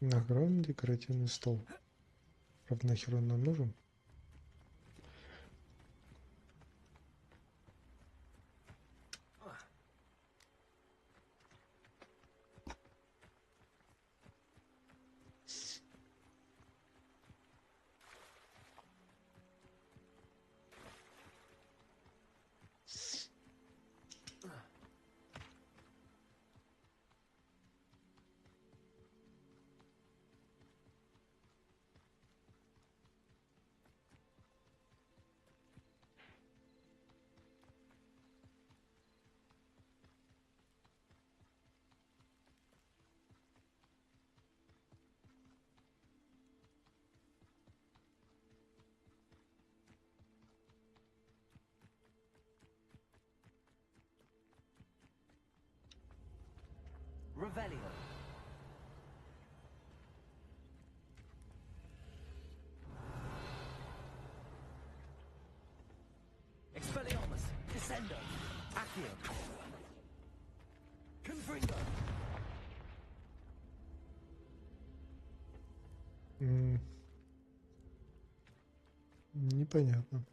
Огромный декоративный стол. Правда, нахер он нам нужен? Revelio. Expelliarmus. Descendo. Accio. Confringo. Непонятно.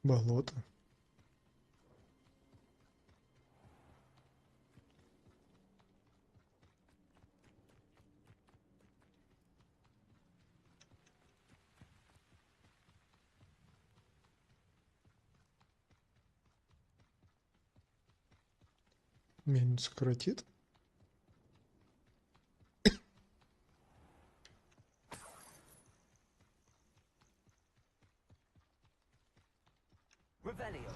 Болото. Меня сократит. Revelio.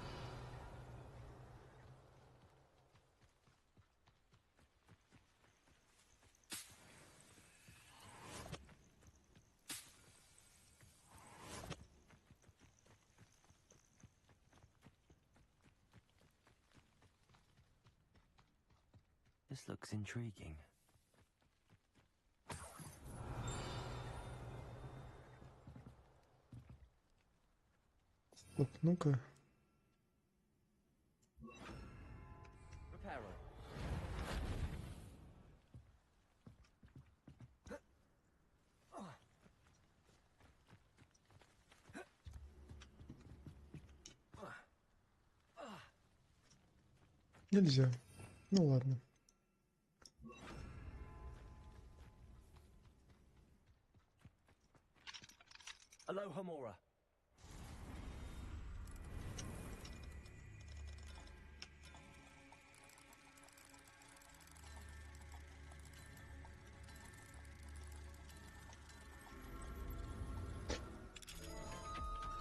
This looks intriguing. Так, ну-ка. Reparo. Нельзя. Ну ладно. Aloha Mora.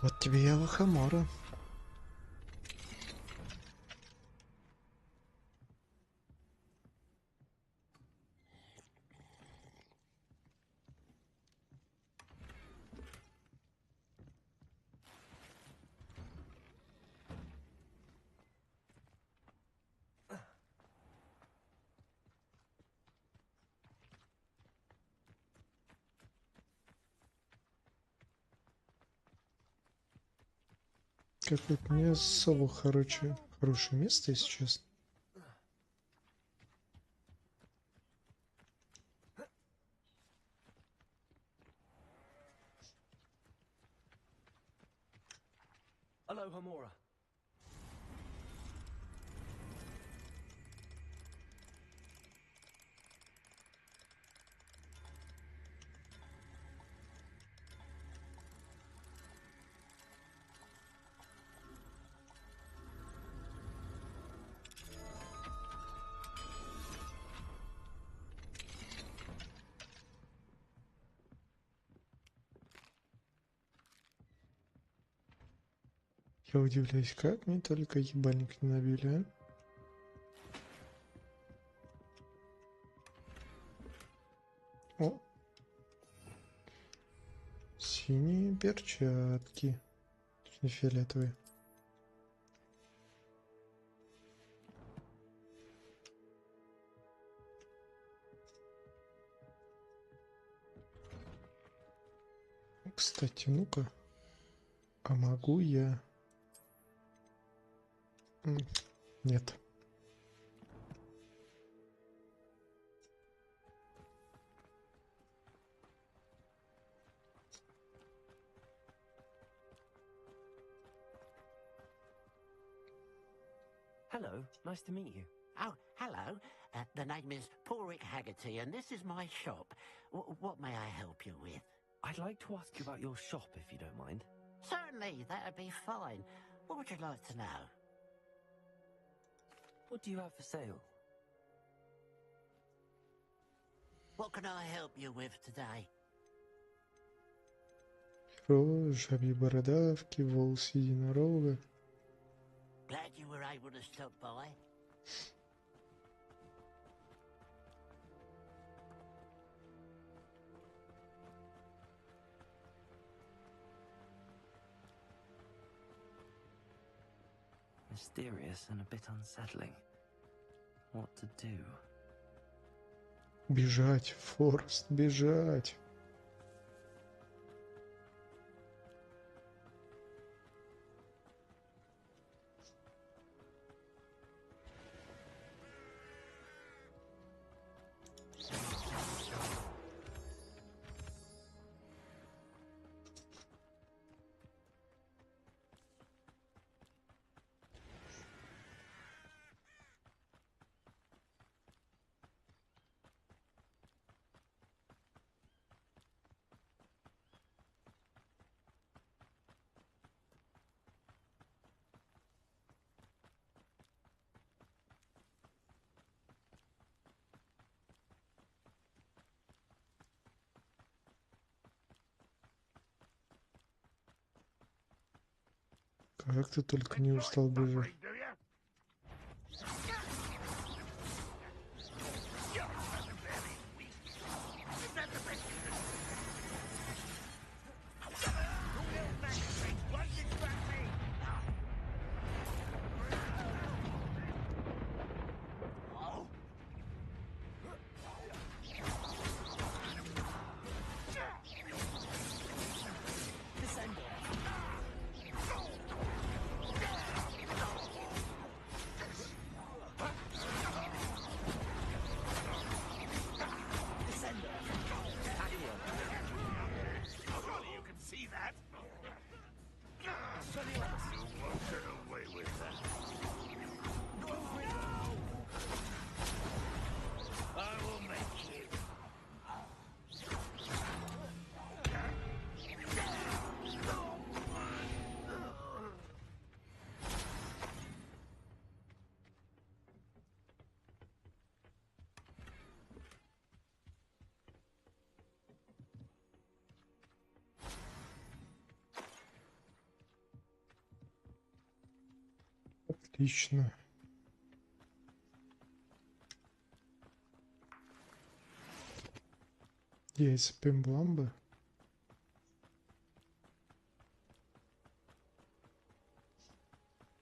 Вот тебе и Алахамора. Какое-то не особо хорошее место, если честно. Aloha Mora. Я удивляюсь, как мне только ебальник не набили, а? О! Синие перчатки. Не фиолетовые. Кстати, ну-ка. А могу я... Нет. Hello, nice to meet you. Oh, hello. The name is Porrick Haggerty, and this is my shop. What may I help you with? I'd like to ask you about your shop, if you don't mind. Certainly, that'd be fine. What would you like to know? What do you have for sale? What can I help you with today? Перо, жабьи бородавки, волосы единорога. Glad you were able to stop by. Mysterious and a bit unsettling. What to do? Бежать, Форест, бежать. Как ты только не устал бежать. Отлично. Яйца пембламбы.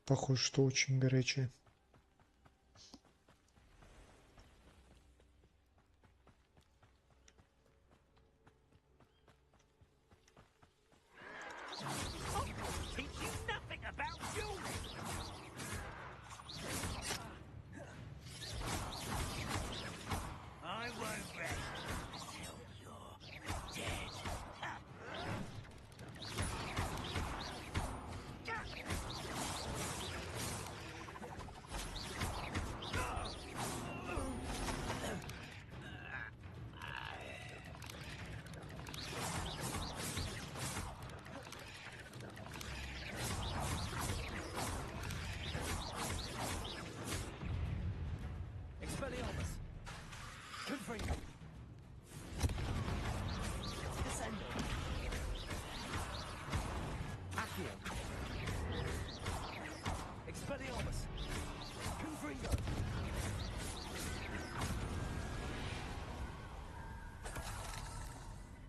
Похоже, что очень горячие.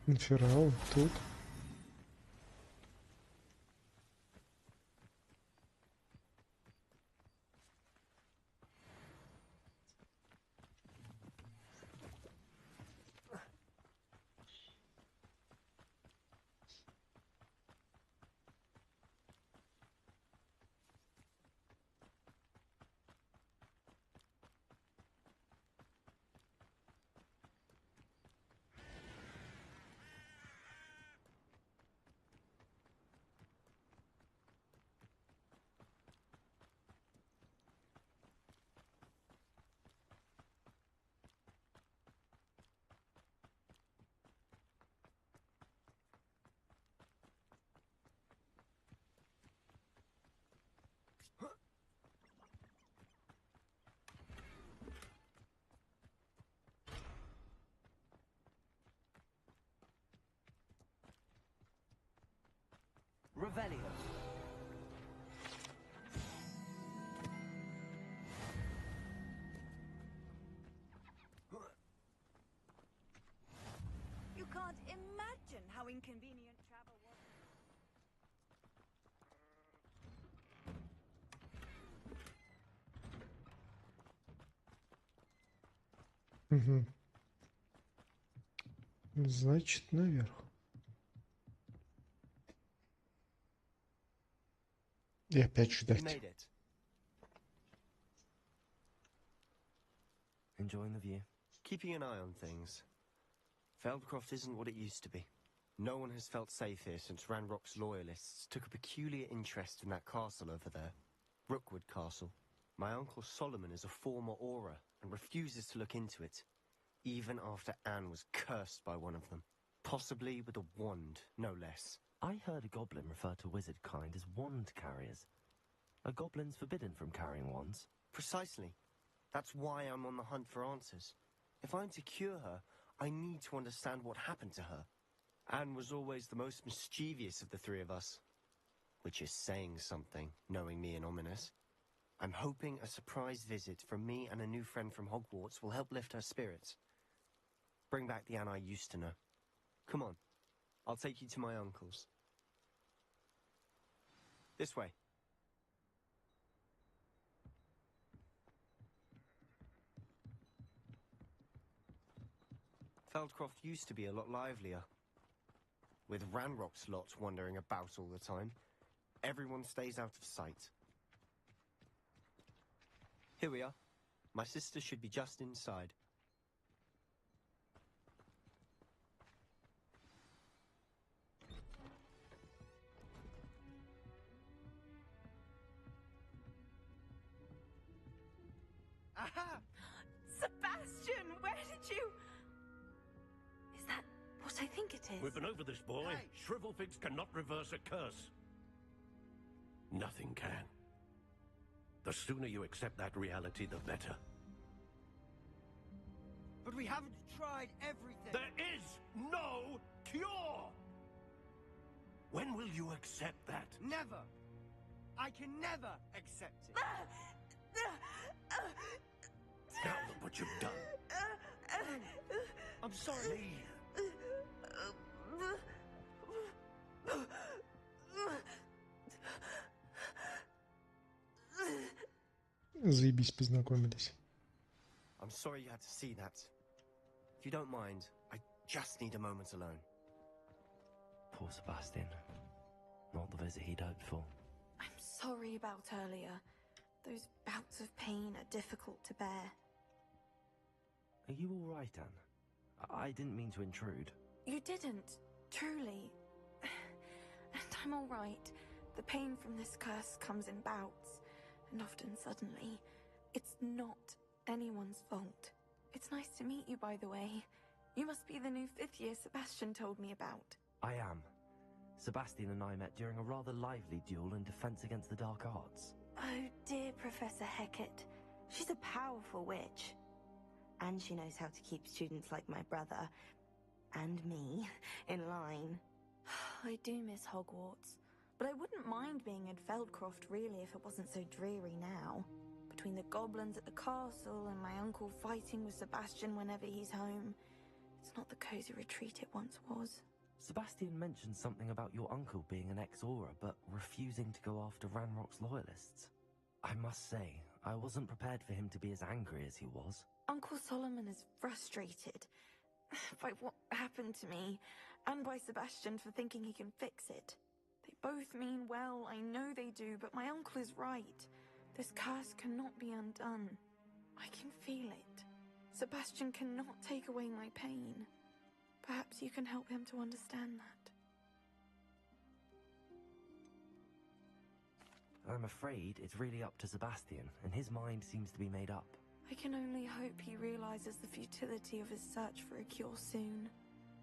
Инферал тут. Revelio. You can't imagine how inconvenient travel was. Угу. Значит, наверх. И опять ждать. Enjoying the view. Keeping an eye on things. Feldcroft isn't what it used to be. No one has felt safe here since Ranrock's loyalists took a peculiar interest in that castle over there. Rookwood Castle. My uncle Solomon is a former Auror and refuses to look into it, even after Anne was cursed by one of them. Possibly with a wand, no less. I heard a goblin refer to wizard kind as wand carriers. Are goblins forbidden from carrying wands? Precisely. That's why I'm on the hunt for answers. If I'm to cure her, I need to understand what happened to her. Anne was always the most mischievous of the three of us. Which is saying something, knowing me and Ominous. I'm hoping a surprise visit from me and a new friend from Hogwarts will help lift her spirits. Bring back the Anne I used to know. Come on. I'll take you to my uncle's. This way. Feldcroft used to be a lot livelier. With Ranrock's lot wandering about all the time, everyone stays out of sight. Here we are. My sister should be just inside. Aha! Sebastian, where did you... Is that what I think it is? We've been over this, boy. Hey. Shrivelfigs cannot reverse a curse. Nothing can. The sooner you accept that reality, the better. But we haven't tried everything. There is no cure! When will you accept that? Never. I can never accept it. what you've done. I'm sorry. Заебись, познакомились. I'm sorry you had to see that. If you don't mind, I just need a moment alone. Poor Sebastian. Not the visit he'd hoped for. I'm sorry about earlier. Those bouts of pain are difficult to bear. Are you all right, Anne? I didn't mean to intrude. You didn't, truly. And I'm all right. The pain from this curse comes in bouts, and often suddenly. It's not anyone's fault. It's nice to meet you, by the way. You must be the new 5th year Sebastian told me about. I am. Sebastian and I met during a rather lively duel in defense against the dark arts. Oh dear, Professor Hecat. She's a powerful witch. And she knows how to keep students like my brother, and me, in line. I do miss Hogwarts, but I wouldn't mind being in Feldcroft really if it wasn't so dreary now. Between the goblins at the castle and my uncle fighting with Sebastian whenever he's home, it's not the cozy retreat it once was. Sebastian mentioned something about your uncle being an ex-Auror, but refusing to go after Ranrock's loyalists. I must say, I wasn't prepared for him to be as angry as he was. Uncle Solomon is frustrated by what happened to me, and by Sebastian for thinking he can fix it. They both mean well, I know they do, but my uncle is right. This curse cannot be undone. I can feel it. Sebastian cannot take away my pain. Perhaps you can help him to understand that. I'm afraid it's really up to Sebastian, and his mind seems to be made up. I can only hope he realizes the futility of his search for a cure soon.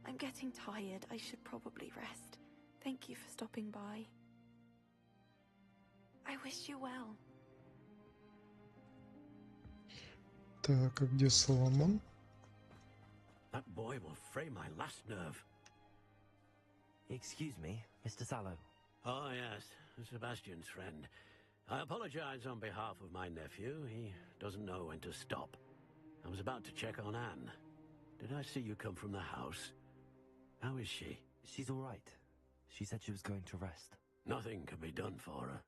I'm getting tired. I should probably rest. Thank you for stopping by. I wish you well. Так, а где Соломон? That boy will fray my last nerve. Excuse me, Mr. Sallow. Oh, yes, Sebastian's friend. I apologize on behalf of my nephew. He doesn't know when to stop. I was about to check on Anne. Did I see you come from the house? How is she? She's all right. She said she was going to rest. Nothing can be done for her.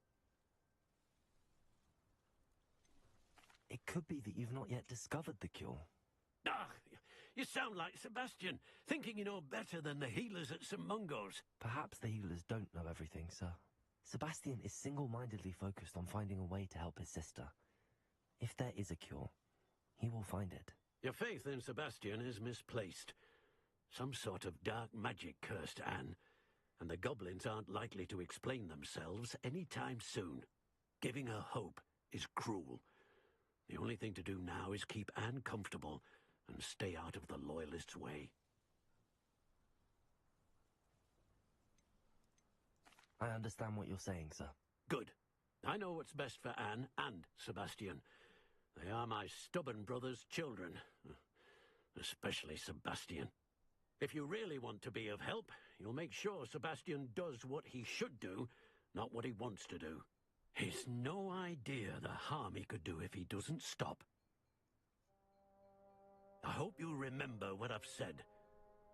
It could be that you've not yet discovered the cure. Ah, you sound like Sebastian, thinking you know better than the healers at St. Mungo's. Perhaps the healers don't know everything, sir. Sebastian is single-mindedly focused on finding a way to help his sister. If there is a cure, he will find it. Your faith in Sebastian is misplaced. Some sort of dark magic cursed Anne, and the goblins aren't likely to explain themselves anytime soon. Giving her hope is cruel. The only thing to do now is keep Anne comfortable and stay out of the Loyalists' way. I understand what you're saying, sir. Good. I know what's best for Anne and Sebastian. They are my stubborn brother's children. Especially Sebastian. If you really want to be of help, you'll make sure Sebastian does what he should do, not what he wants to do. He's no idea the harm he could do if he doesn't stop. I hope you remember what I've said.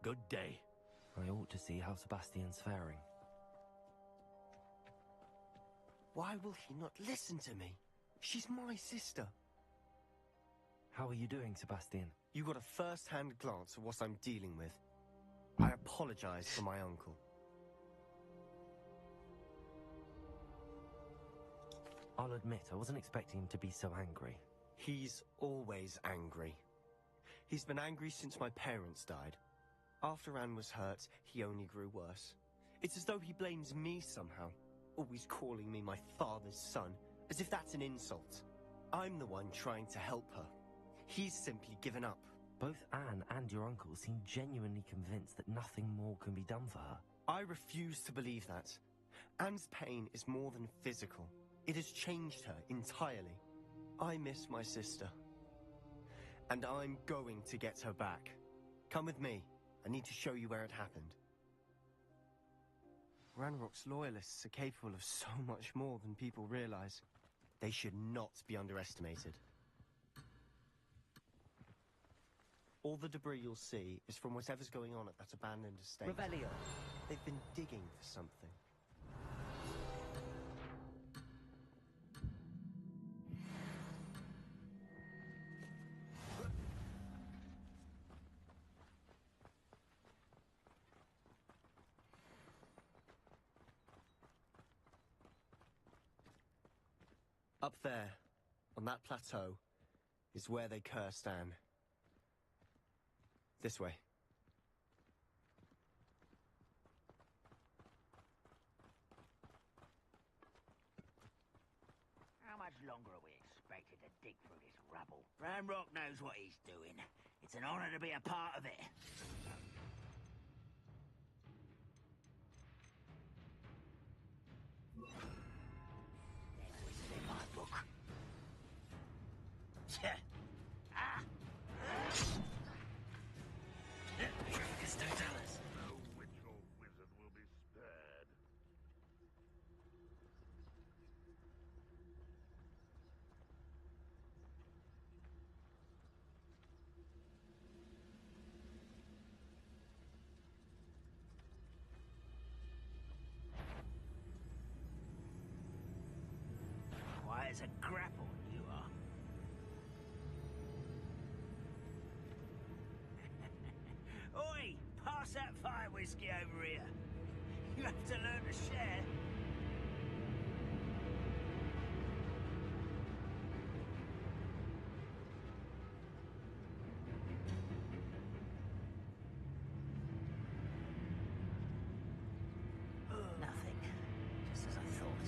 Good day. I ought to see how Sebastian's faring. Why will he not listen to me? She's my sister. How are you doing, Sebastian? You got a first-hand glance at what I'm dealing with. I apologize for my uncle. I'll admit, I wasn't expecting him to be so angry. He's always angry. He's been angry since my parents died. After Anne was hurt, he only grew worse. It's as though he blames me somehow, always calling me my father's son, as if that's an insult. I'm the one trying to help her. He's simply given up. Both Anne and your uncle seem genuinely convinced that nothing more can be done for her. I refuse to believe that. Anne's pain is more than physical. It has changed her entirely. I miss my sister. And I'm going to get her back. Come with me. I need to show you where it happened. Ranrock's loyalists are capable of so much more than people realize. They should not be underestimated. All the debris you'll see is from whatever's going on at that abandoned estate. Revelio. They've been digging for something. Up there, on that plateau, is where they cursed Anne. This way. How much longer are we expected to dig through this rubble? Ramrock knows what he's doing. It's an honor to be a part of it. Why, it's a grapple, you are. Oi! Pass that fire whiskey over here. You have to learn to share. Nothing. Just as I thought.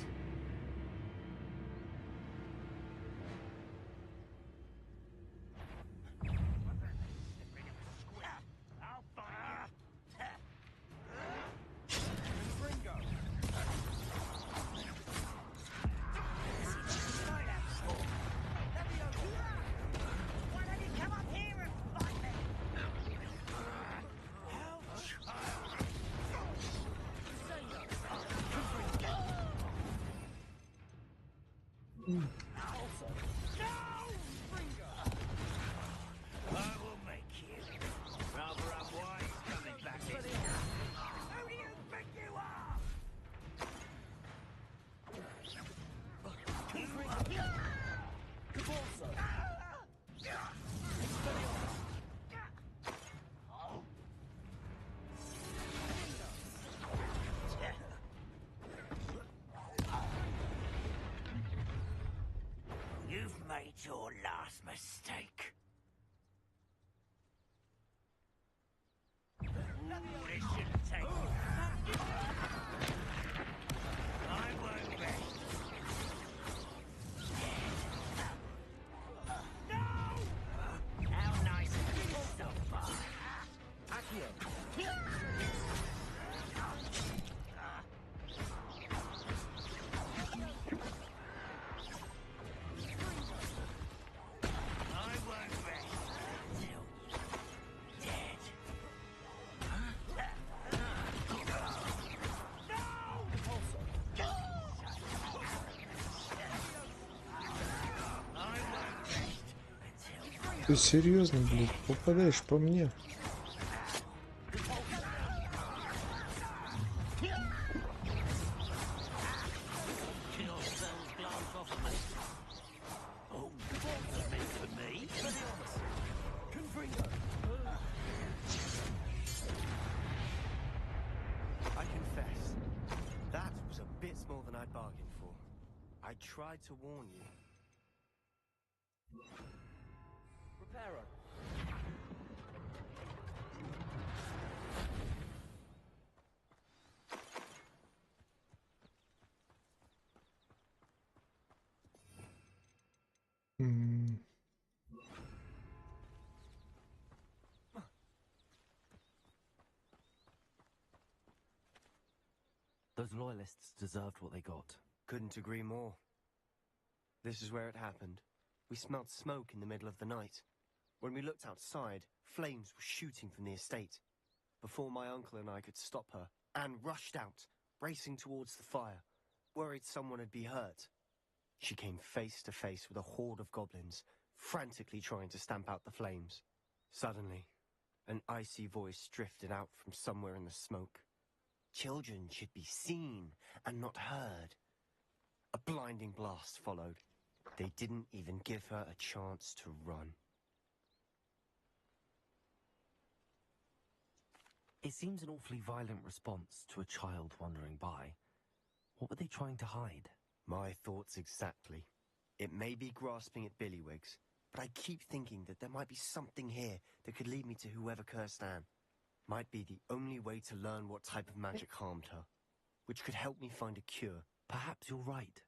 You've made your last mistake. This shouldn't take long. I won't rest. No! How nice of you so far. Accio. Ты серьезно, блядь, попадаешь по мне? I confess, that was a bit more than I'd bargained for. I tried to warn you. Reparo. Those loyalists deserved what they got. Couldn't agree more. This is where it happened. We smelled smoke in the middle of the night. When we looked outside, flames were shooting from the estate. Before my uncle and I could stop her, Anne rushed out, racing towards the fire, worried someone had been hurt. She came face to face with a horde of goblins, frantically trying to stamp out the flames. Suddenly, an icy voice drifted out from somewhere in the smoke. Children should be seen and not heard. A blinding blast followed. They didn't even give her a chance to run. It seems an awfully violent response to a child wandering by. What were they trying to hide? My thoughts exactly. It may be grasping at Billywigs, but I keep thinking that there might be something here that could lead me to whoever cursed Anne. Might be the only way to learn what type of magic harmed her, which could help me find a cure. Perhaps you're right.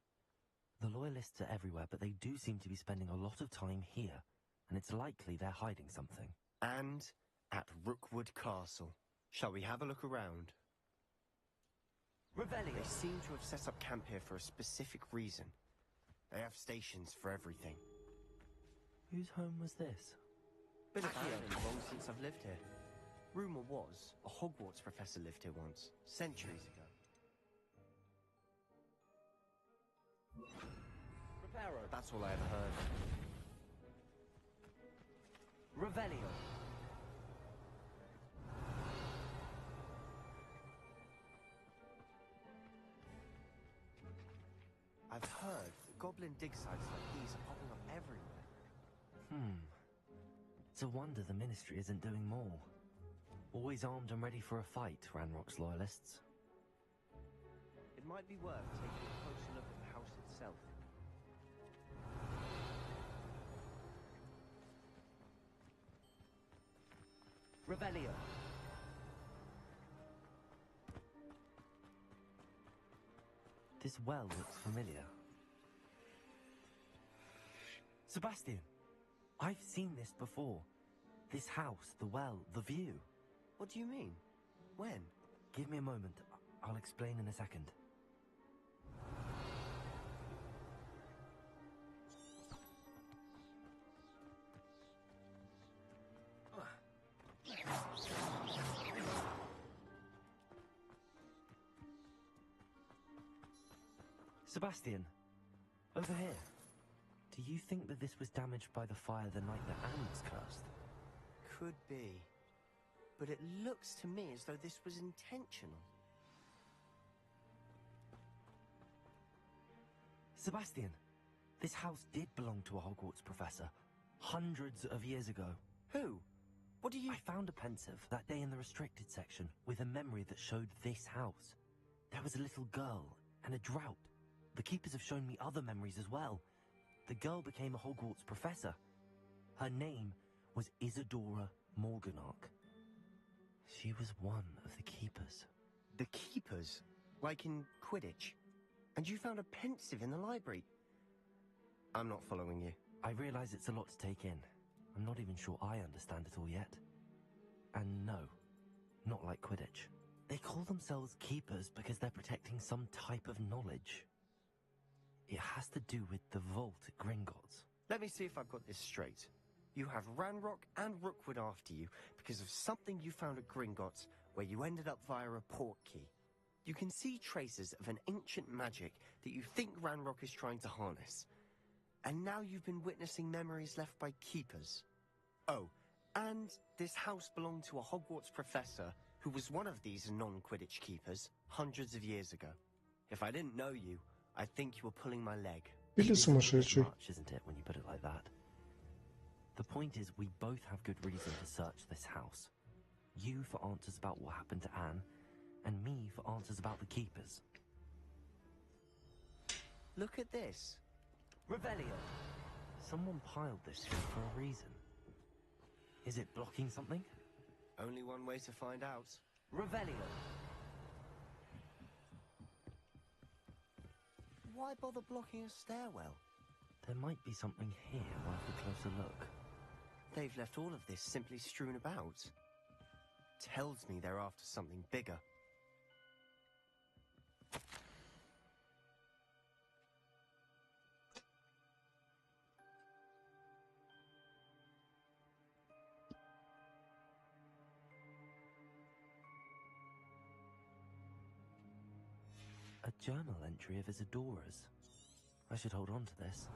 The Loyalists are everywhere, but they do seem to be spending a lot of time here, and it's likely they're hiding something. And at Rookwood Castle. Shall we have a look around? Revelio. They seem to have set up camp here for a specific reason. They have stations for everything. Whose home was this? Been abandoned long since I've lived here. Rumour was, a Hogwarts professor lived here once, centuries ago. Reparo. But that's all I ever heard. Revelio. I've heard that goblin dig sites like these are popping up everywhere. It's a wonder the Ministry isn't doing more. Always armed and ready for a fight, Ranrock's Loyalists. It might be worth taking a closer look at the house itself. Revelio. This well looks familiar. Sebastian, I've seen this before. This house, the well, the view. What do you mean? When? Give me a moment. I'll explain in a second. Sebastian, over here. Do you think that this was damaged by the fire the night that Anne was cursed? Could be. But it looks to me as though this was intentional. Sebastian, this house did belong to a Hogwarts professor, hundreds of years ago. Who? What do you... I found a pensive that day in the restricted section with a memory that showed this house. There was a little girl and a drought. The keepers have shown me other memories as well. The girl became a Hogwarts professor. Her name was Isadora Morganach. She was one of the keepers. The keepers? Like in Quidditch? And you found a pensive in the library? I'm not following you. I realize it's a lot to take in. I'm not even sure I understand it all yet. And no, not like Quidditch. They call themselves keepers because they're protecting some type of knowledge. It has to do with the vault at Gringotts. Let me see if I've got this straight. You have Ranrock and Rookwood after you because of something you found at Gringotts where you ended up via a port key. You can see traces of an ancient magic that you think Ranrock is trying to harness. And now you've been witnessing memories left by keepers. Oh, and this house belonged to a Hogwarts professor who was one of these non-Quidditch keepers hundreds of years ago. If I didn't know you, I think you were pulling my leg. Или сумасшедший. Much, isn't it, when you put it like that? The point is, we both have good reason to search this house. You for answers about what happened to Anne, and me for answers about the keepers. Look at this. Revelio. Someone piled this here for a reason. Is it blocking something? Only one way to find out. Revelio. Why bother blocking a stairwell? There might be something here worth a closer look. They've left all of this simply strewn about. Tells me they're after something bigger. A journal entry of Isadora's. I should hold on to this.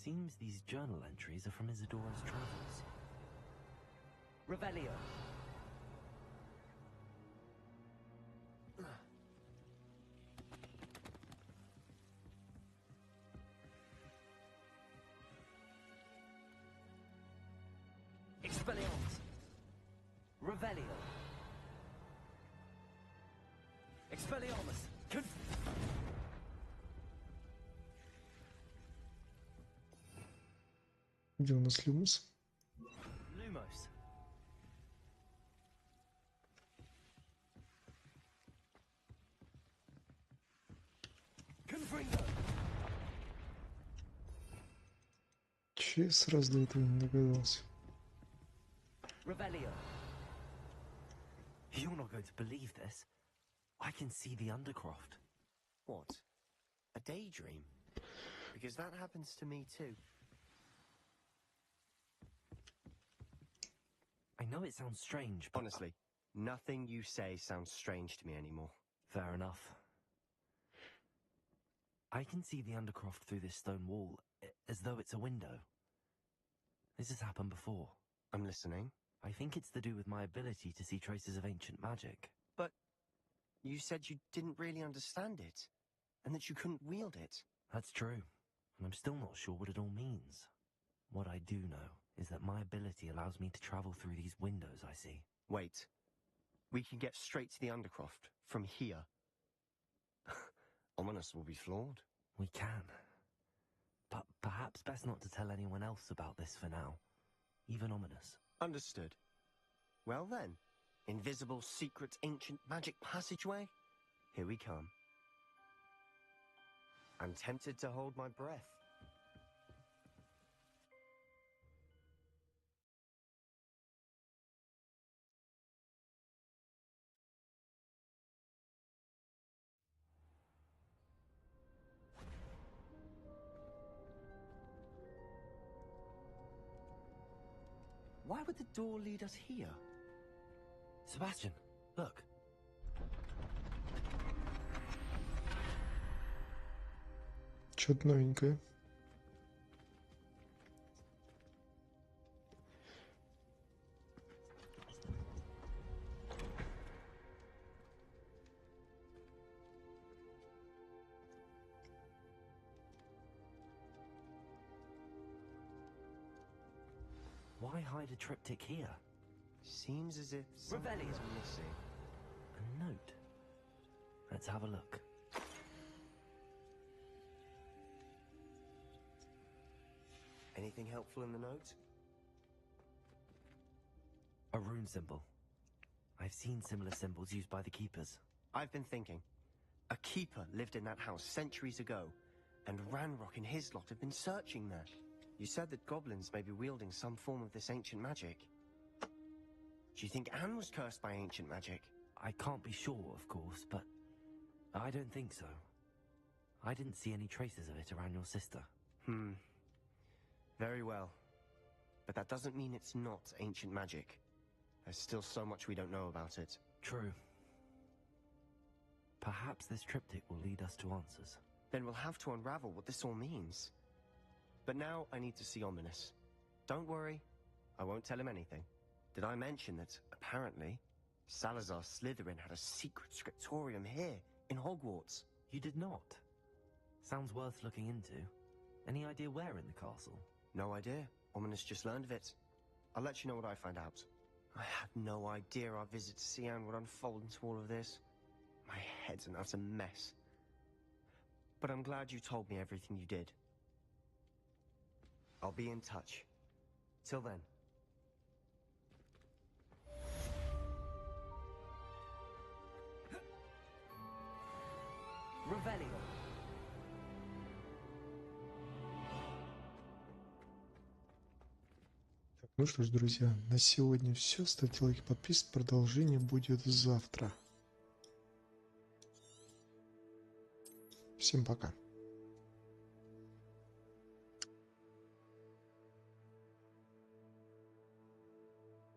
Seems these journal entries are from Isadora's travels. Revelio. Expelliarmus. Revelio. Expelliarmus. Где у нас Люмус? Lumos. Confringo. Че я сразу до этого не догадался? Revelio. You're not going to believe this. I can see the Undercroft. What? A daydream? Because that happens to me too. I know it sounds strange, but... Honestly, nothing you say sounds strange to me anymore. Fair enough. I can see the Undercroft through this stone wall, as though it's a window. This has happened before. I'm listening. I think it's to do with my ability to see traces of ancient magic. But you said you didn't really understand it, and that you couldn't wield it. That's true, and I'm still not sure what it all means. What I do know is that my ability allows me to travel through these windows I see. Wait. We can get straight to the Undercroft from here. Ominous will be floored. We can. But perhaps best not to tell anyone else about this for now. Even Ominous. Understood. Well then, invisible, secret, ancient magic passageway? Here we come. I'm tempted to hold my breath. Why would the door lead us here? Sebastian, look. Что-то новенькое. Why hide a triptych here? Seems as if something's missing. A note. Let's have a look. Anything helpful in the note? A rune symbol. I've seen similar symbols used by the keepers. I've been thinking. A keeper lived in that house centuries ago, and Ranrock and his lot have been searching there. You said that goblins may be wielding some form of this ancient magic. Do you think Anne was cursed by ancient magic? I can't be sure, of course, but I don't think so. I didn't see any traces of it around your sister. Very well. But that doesn't mean it's not ancient magic. There's still so much we don't know about it. True. Perhaps this triptych will lead us to answers. Then we'll have to unravel what this all means. But now I need to see Ominous. Don't worry, I won't tell him anything. Did I mention that, apparently, Salazar Slytherin had a secret scriptorium here, in Hogwarts? You did not? Sounds worth looking into. Any idea where in the castle? No idea. Ominous just learned of it. I'll let you know what I find out. I had no idea our visit to Sian would unfold into all of this. My head's an utter mess. But I'm glad you told me everything you did. I'll be in touch. Till then. Revelio. Ну что ж, друзья, на сегодня все. Ставьте лайки, подписывайтесь. Продолжение будет завтра. Всем пока.